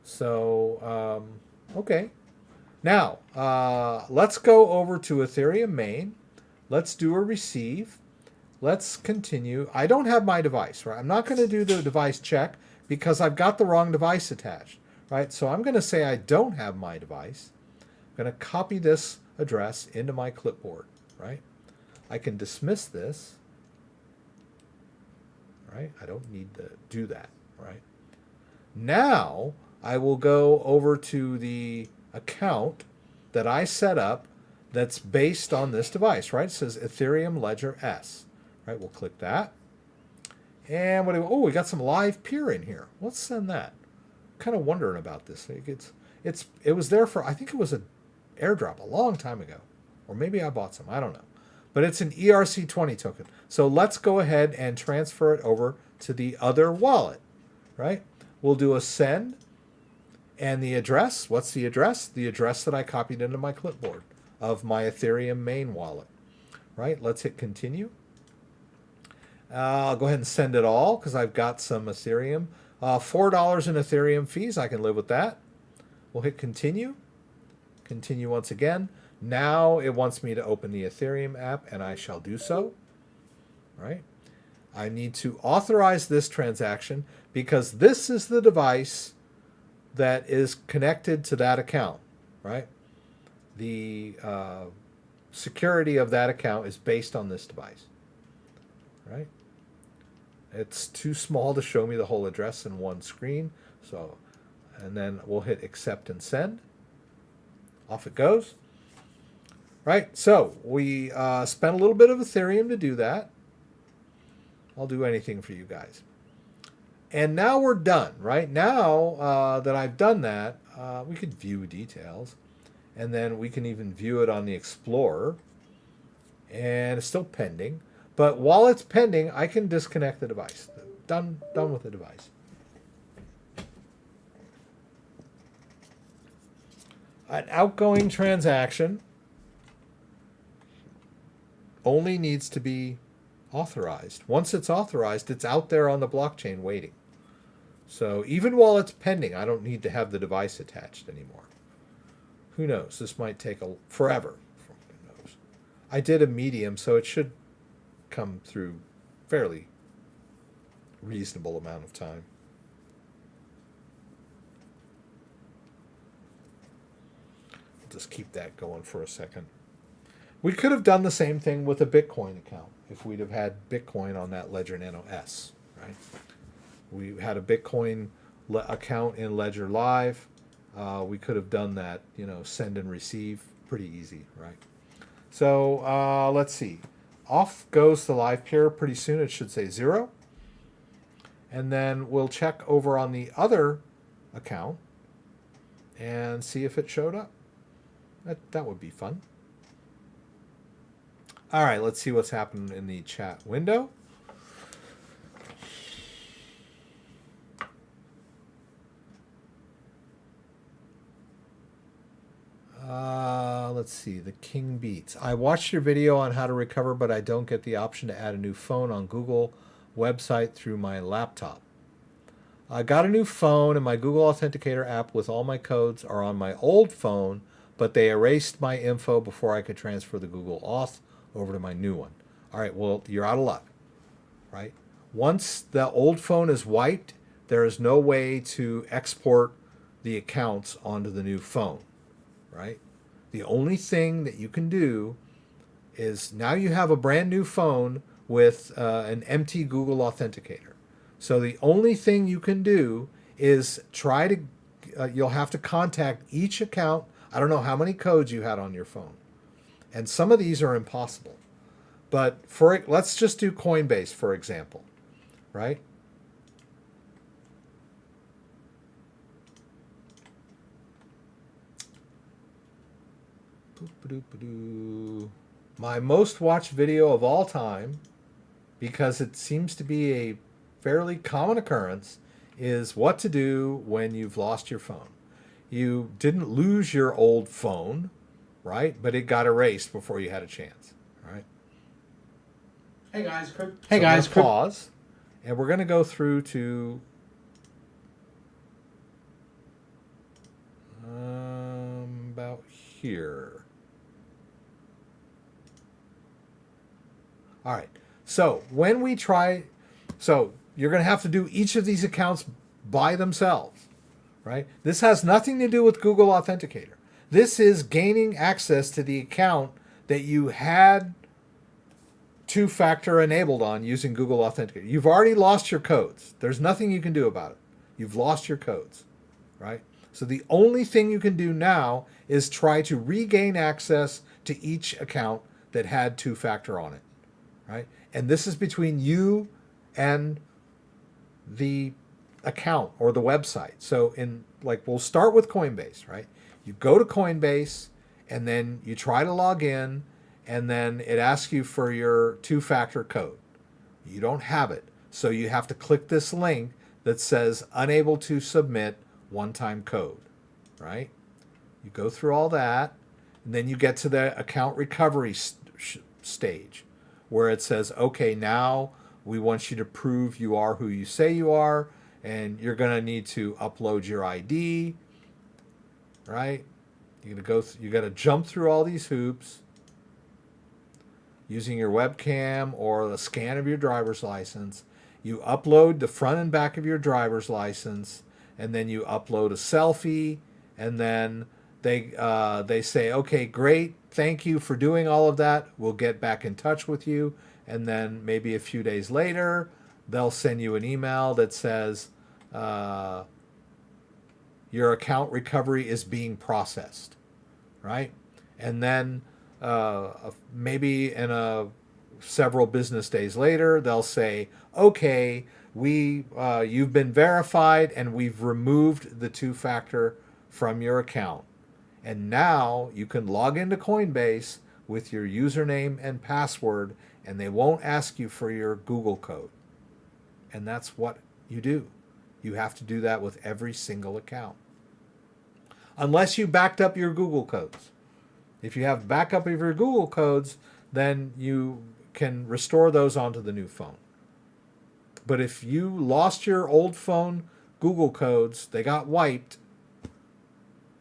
So, okay. Now, let's go over to Ethereum main. Let's do a receive. Let's continue. I don't have my device, right? I'm not going to do the device check because I've got the wrong device attached, right? So I'm going to say I don't have my device. I'm going to copy this address into my clipboard, right? I can dismiss this, right? I don't need to do that, right? Now I will go over to the account that I set up that's based on this device, right? It says Ethereum Ledger S, right? We'll click that. And what do we, oh, we got some live peer in here. Let's send that. I'm kind of wondering about this. It was there for, I think it was an airdrop a long time ago, or maybe I bought some. I don't know. But it's an ERC20 token. So let's go ahead and transfer it over to the other wallet, right? we'll do a send. And the address, what's the address? The address that I copied into my clipboard of my Ethereum main wallet, right? Let's hit continue. I'll go ahead and send it all because I've got some Ethereum. $4 in Ethereum fees, I can live with that. We'll hit continue. Continue once again. Now it wants me to open the Ethereum app, and I shall do so, right? I need to authorize this transaction because this is the device that is connected to that account, right? The security of that account is based on this device, right? It's too small to show me the whole address in one screen. So, and then we'll hit accept and send. Off it goes. Right, so we spent a little bit of Ethereum to do that. I'll do anything for you guys. And now we're done, right? Now that I've done that, we could view details. And then we can even view it on the Explorer. And it's still pending. But while it's pending, I can disconnect the device. Done with the device. An outgoing transaction only needs to be authorized. Once it's authorized, it's out there on the blockchain waiting. So even while it's pending, I don't need to have the device attached anymore. Who knows? This might take forever. Who knows? I did a medium, so it should come through fairly reasonable amount of time. I'll just keep that going for a second. We could have done the same thing with a Bitcoin account if we'd have had Bitcoin on that Ledger Nano S, right? We had a Bitcoin account in Ledger Live. We could have done that, send and receive pretty easy, right? So let's see. Off goes the live pair pretty soon. It should say 0. And then we'll check over on the other account and see if it showed up. That would be fun. All right, let's see what's happened in the chat window. Let's see, the King Beats. I watched your video on how to recover, but I don't get the option to add a new phone on Google website through my laptop. I got a new phone, and my Google Authenticator app with all my codes are on my old phone, but they erased my info before I could transfer the Google Auth over to my new one. All right, well, you're out of luck, right? Once the old phone is wiped, there is no way to export the accounts onto the new phone, right? The only thing that you can do is now you have a brand new phone with an empty Google Authenticator. So the only thing you can do is try to, you'll have to contact each account. I don't know how many codes you had on your phone. And some of these are impossible. But let's just do Coinbase, for example, right? My most watched video of all time, because it seems to be a fairly common occurrence, is what to do when you've lost your phone. You didn't lose your old phone, right? But it got erased before you had a chance, right? Hey guys, pause, and we're going to go through to about here. All right. So when we try, so you're going to have to do each of these accounts by themselves, right? This has nothing to do with Google Authenticator. This is gaining access to the account that you had two-factor enabled on using Google Authenticator. You've already lost your codes. There's nothing you can do about it. You've lost your codes, right? So the only thing you can do now is try to regain access to each account that had two-factor on it, right? And this is between you and the account or the website. So we'll start with Coinbase, right? You go to Coinbase and then you try to log in, and then it asks you for your two-factor code. You don't have it. So you have to click this link that says unable to submit one-time code, right? You go through all that, and then you get to the account recovery stage where it says, okay, now we want you to prove you are who you say you are, and you're going to need to upload your ID, right? You got to jump through all these hoops using your webcam or the scan of your driver's license. You upload the front and back of your driver's license, and then you upload a selfie, and then they say, okay, great, thank you for doing all of that. We'll get back in touch with you. And then maybe a few days later, they'll send you an email that says your account recovery is being processed, right? And then maybe in several business days later, they'll say, okay, you've been verified and we've removed the two-factor from your account. And now you can log into Coinbase with your username and password, and they won't ask you for your Google code. And that's what you do. You have to do that with every single account. Unless you backed up your Google codes. If you have backup of your Google codes, then you can restore those onto the new phone. But if you lost your old phone Google codes, they got wiped,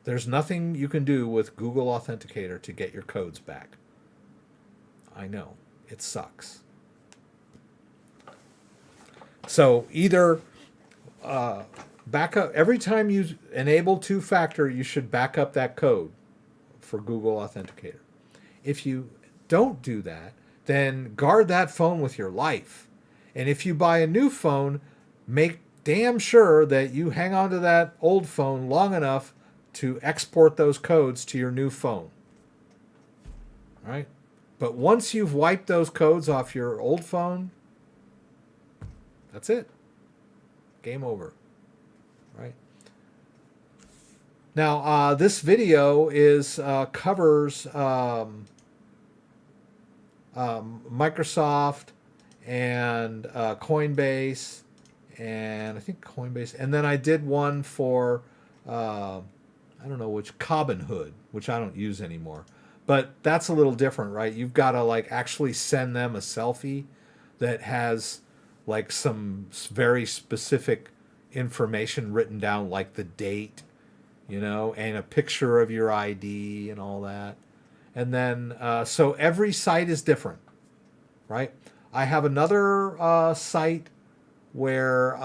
there's nothing you can do with Google Authenticator to get your codes back. I know, it sucks. So either back up, every time you enable two-factor, you should back up that code for Google Authenticator. If you don't do that, then guard that phone with your life. And if you buy a new phone, make damn sure that you hang on to that old phone long enough to export those codes to your new phone. All right? But once you've wiped those codes off your old phone, that's it. Game over. Right? Now, this video covers Microsoft and Coinbase, and I think Coinbase, and then I did one for I don't know which, Robinhood, which I don't use anymore. But that's a little different, right? You've got to like actually send them a selfie that has like some very specific information written down, like the date, and a picture of your ID and all that. And then, so every site is different, right? I have another site where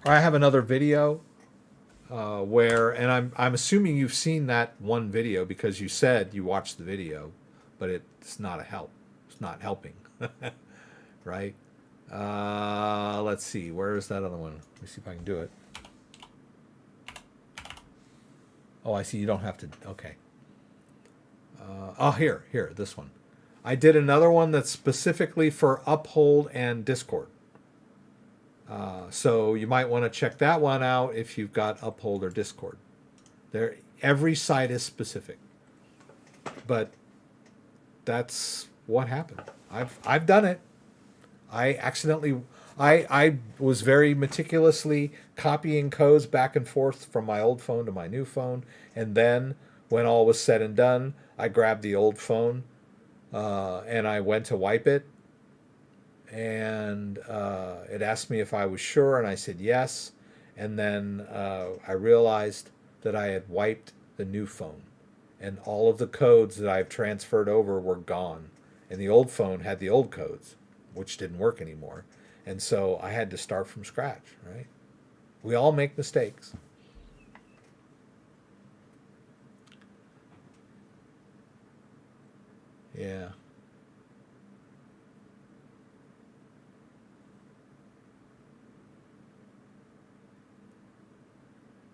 I have another video and I'm assuming you've seen that one video because you said you watched the video, but it's not a help. It's not helping, right? Let's see. Where is that other one? Let me see if I can do it. Oh, I see. You don't have to. Okay. Here, this one. I did another one that's specifically for Uphold and Discord. So you might want to check that one out if you've got Uphold or Discord. Every site is specific, but that's what happened. I've done it. I was very meticulously copying codes back and forth from my old phone to my new phone, and then when all was said and done, I grabbed the old phone and I went to wipe it. And it asked me if I was sure, and I said yes. And then I realized that I had wiped the new phone, and all of the codes that I've transferred over were gone. And the old phone had the old codes, which didn't work anymore. And so I had to start from scratch, right? We all make mistakes. Yeah.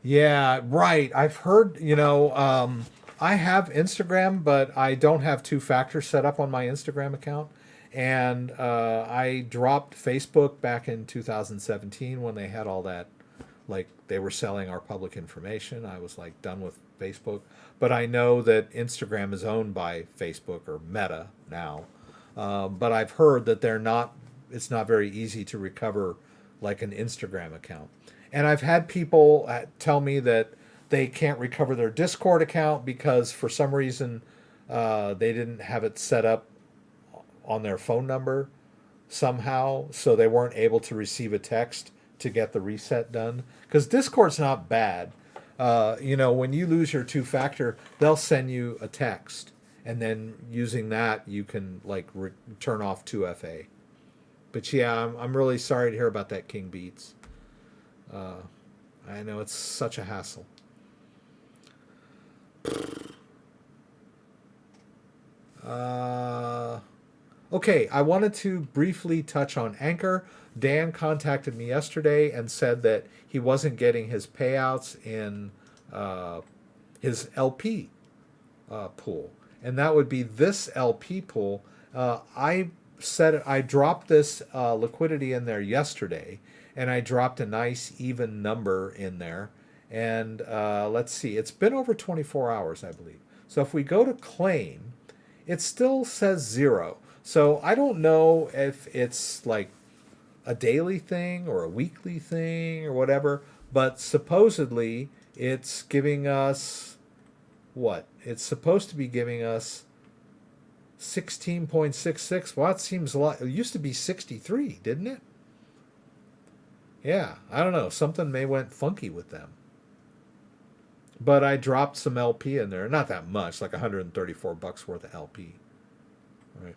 Yeah, right. I've heard, I have Instagram, but I don't have two-factor set up on my Instagram account. And I dropped Facebook back in 2017 when they had all that, like they were selling our public information. I was like done with Facebook. But I know that Instagram is owned by Facebook or Meta now. But I've heard that it's not very easy to recover like an Instagram account. And I've had people tell me that they can't recover their Discord account because for some reason they didn't have it set up on their phone number somehow, so they weren't able to receive a text to get the reset done. Because Discord's not bad. When you lose your two-factor, they'll send you a text, and then using that you can turn off 2FA. But yeah, I'm really sorry to hear about that, King Beats. I know it's such a hassle. Okay, I wanted to briefly touch on Anchor. Dan contacted me yesterday and said that he wasn't getting his payouts in his LP pool, and that would be this LP pool. I dropped this liquidity in there yesterday, and I dropped a nice even number in there. And let's see, it's been over 24 hours, I believe. So if we go to claim, it still says 0. So I don't know if it's like a daily thing or a weekly thing or whatever, but supposedly it's giving us what? It's supposed to be giving us 16.66. Well, that seems a lot. It used to be 63, didn't it? Yeah, I don't know. Something may went funky with them. But I dropped some LP in there. Not that much, like $134 worth of LP. Right.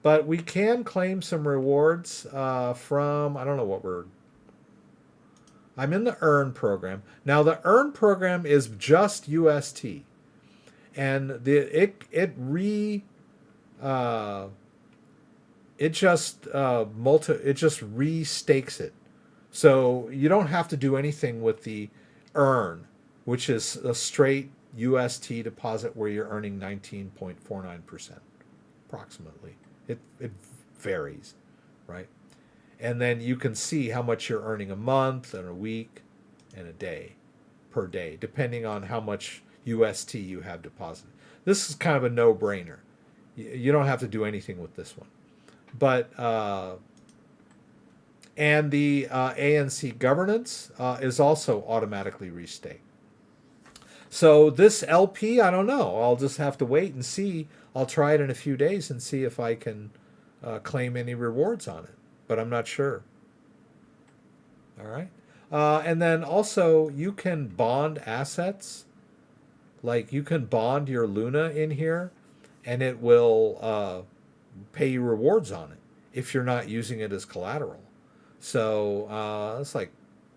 But we can claim some rewards from, I don't know what I'm in the Earn program. Now, the Earn program is just UST. And it just restakes it. So you don't have to do anything with the Earn, which is a straight UST deposit where you're earning 19.49% approximately. It varies, right? And then you can see how much you're earning a month and a week and a day per day, depending on how much UST you have deposited. This is kind of a no-brainer. You don't have to do anything with this one. But and the ANC governance is also automatically restaked. So this LP, I don't know. I'll just have to wait and see. I'll try it in a few days and see if I can claim any rewards on it. But I'm not sure. All right. And then also you can bond assets. Like you can bond your Luna in here and it will pay you rewards on it if you're not using it as collateral. So it's like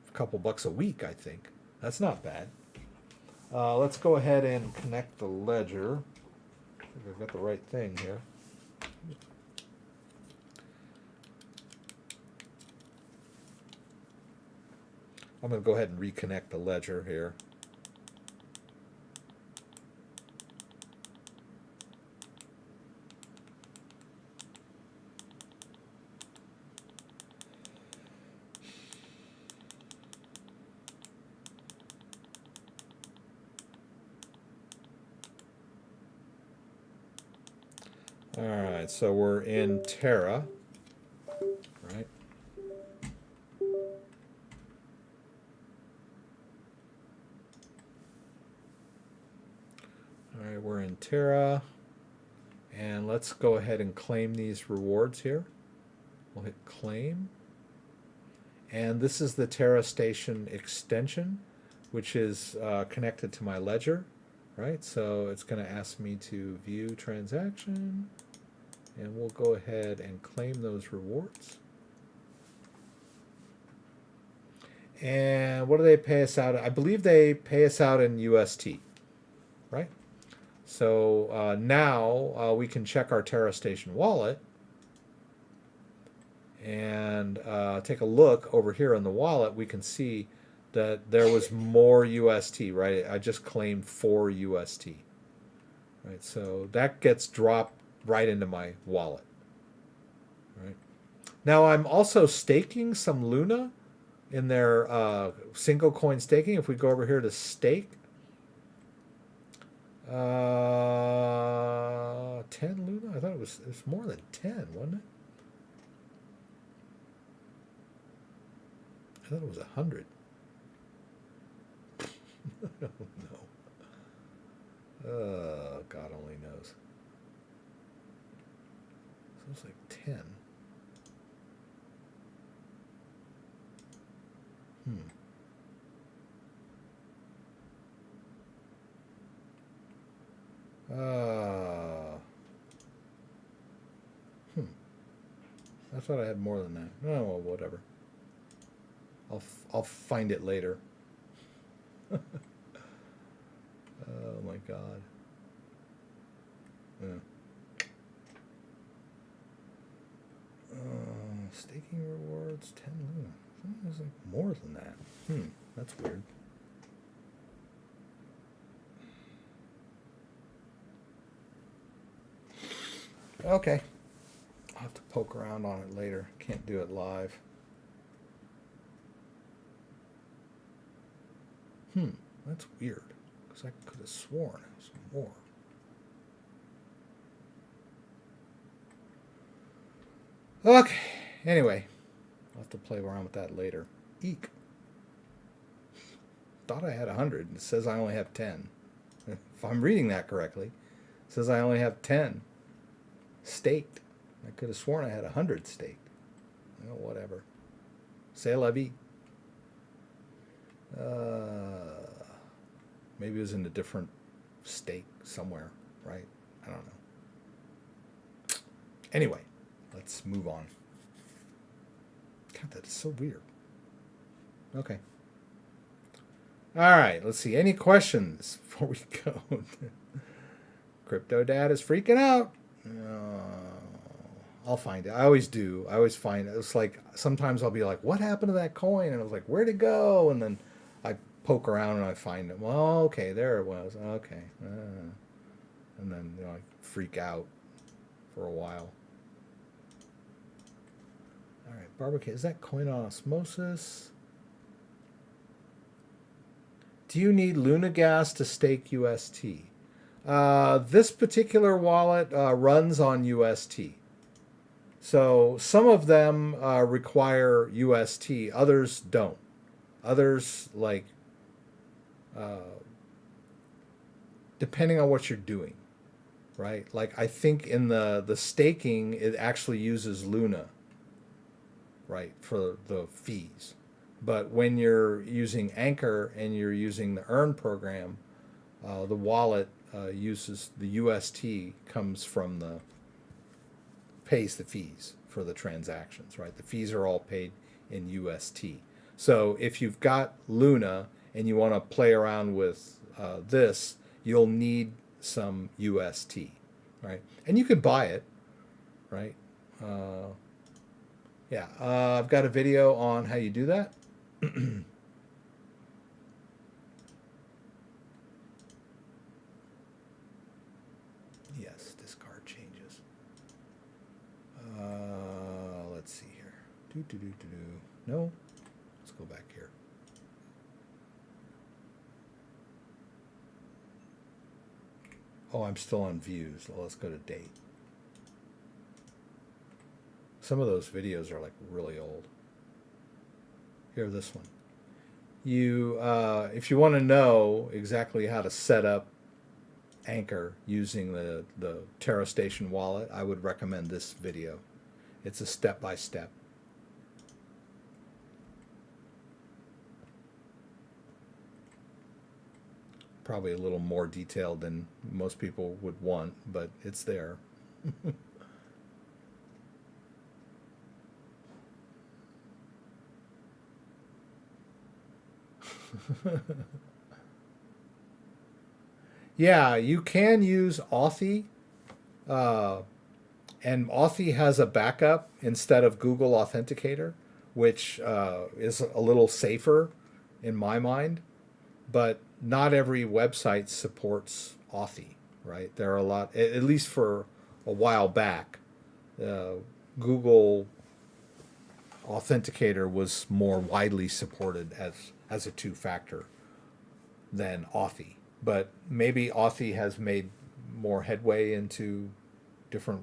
a couple bucks a week, I think. That's not bad. Let's go ahead and connect the ledger. I think I've got the right thing here. I'm going to go ahead and reconnect the ledger here. All right, so we're in Terra, right? All right, we're in Terra, and let's go ahead and claim these rewards here. We'll hit claim, and this is the Terra Station extension, which is connected to my ledger, right? So it's going to ask me to view transaction. And we'll go ahead and claim those rewards. And what do they pay us out? I believe they pay us out in UST, right? So now we can check our Terra Station wallet and take a look over here in the wallet. We can see that there was more UST, right? I just claimed 4 UST, right? So that gets dropped right into my wallet. Right. Now I'm also staking some Luna in their single coin staking. If we go over here to stake, 10 Luna, I thought it was more than 10, wasn't it? I thought it was 100. I don't know. God only knows. So it's like 10. I thought I had more than that. Oh, well, whatever. I'll find it later. Oh my God. Yeah. Staking rewards 10 Luna. It's like more than that. That's weird. Okay. I'll have to poke around on it later. Can't do it live. That's weird. Because I could have sworn it was more. Okay. Anyway, I'll have to play around with that later. Eek. Thought I had 100. It says I only have 10. If I'm reading that correctly, it says I only have 10 staked. I could have sworn I had 100 staked. Oh, whatever. C'est la vie. Maybe it was in a different stake somewhere, right? I don't know. Anyway, let's move on. God, that is so weird. Okay. All right, let's see. Any questions before we go? CryptoDad is freaking out. I'll find it. I always do. I always find it. It's like sometimes I'll be like, what happened to that coin? And I was like, where'd it go? And then I poke around and I find it. Well, okay, there it was. Okay. And then I freak out for a while. All right, barbecue. Is that coin on osmosis? Do you need Luna gas to stake UST? This particular wallet runs on UST. So some of them require UST, others don't. Others, like, depending on what you're doing, right? Like, I think in the staking, it actually uses Luna, right, for the fees. But when you're using Anchor and you're using the Earn program, the wallet uses the UST, comes from the pays the fees for the transactions, right? The fees are all paid in UST. So if you've got Luna and you want to play around with this, you'll need some UST, right? And you could buy it, right? Yeah, I've got a video on how you do that. Yes, discard changes. Let's see here. No, let's go back here. Oh, I'm still on views. Well, let's go to date. Some of those videos are like really old. Here, this one. You, if you want to know exactly how to set up Anchor using the Terra Station wallet, I would recommend this video. It's a step-by-step. Probably a little more detailed than most people would want, but it's there. Yeah, you can use Authy, and Authy has a backup instead of Google Authenticator, which is a little safer in my mind, but not every website supports Authy, right? There are a lot, at least for a while back, Google Authenticator was more widely supported as a two-factor than Authy. But maybe Authy has made more headway into different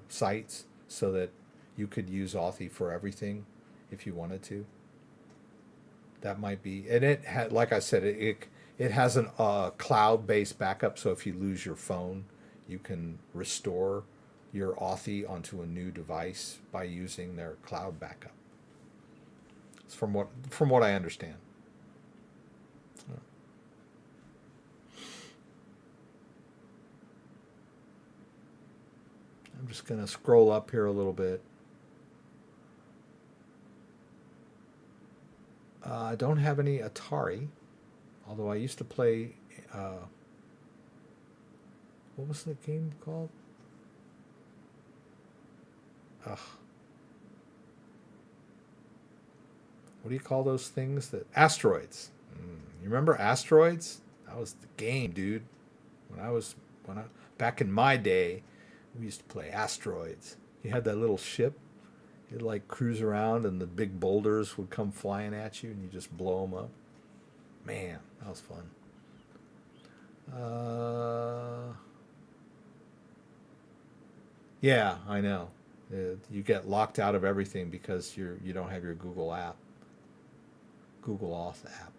sites so that you could use Authy for everything if you wanted to. That might be, and it had, like I said, it has an cloud-based backup. So if you lose your phone, you can restore your Authy onto a new device by using their cloud backup. It's from what I understand. I'm just going to scroll up here a little bit. I don't have any Atari, although I used to play, what was the game called? Ugh. What do you call those things? Asteroids. You remember Asteroids? That was the game, dude. Back in my day, we used to play Asteroids. You had that little ship. You'd like cruise around and the big boulders would come flying at you and you just blow them up. Man, that was fun. Yeah, I know. You get locked out of everything because you don't have your Google Auth app.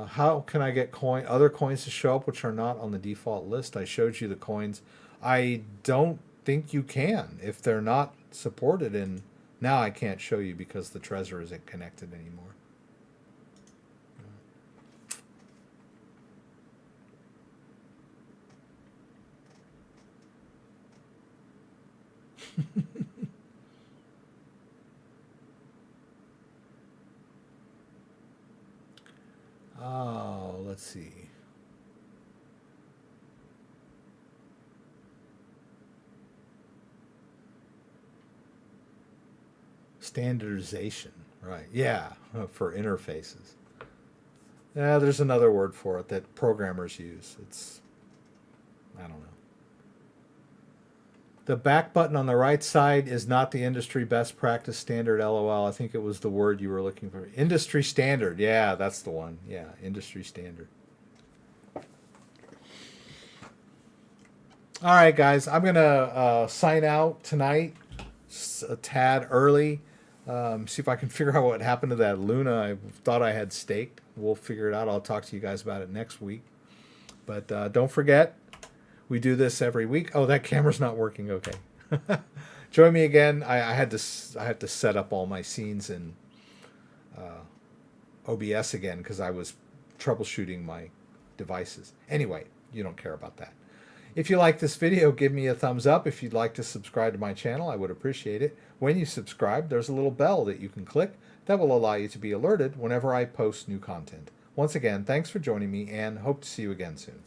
How can I get other coins to show up which are not on the default list? I showed you the coins. I don't think you can if they're not supported, and now I can't show you because the Trezor isn't connected anymore. Oh, let's see. Standardization, right? Yeah, for interfaces. Yeah, there's another word for it that programmers use. I don't know. The back button on the right side is not the industry best practice standard, LOL. I think it was the word you were looking for. Industry standard. Yeah, that's the one. Yeah, industry standard. All right, guys. I'm going to sign out tonight a tad early. See if I can figure out what happened to that Luna I thought I had staked. We'll figure it out. I'll talk to you guys about it next week. But don't forget, we do this every week. Oh, that camera's not working. Okay. Join me again. I had to set up all my scenes in OBS again because I was troubleshooting my devices. Anyway, you don't care about that. If you like this video, give me a thumbs up. If you'd like to subscribe to my channel, I would appreciate it. When you subscribe, there's a little bell that you can click that will allow you to be alerted whenever I post new content. Once again, thanks for joining me and hope to see you again soon.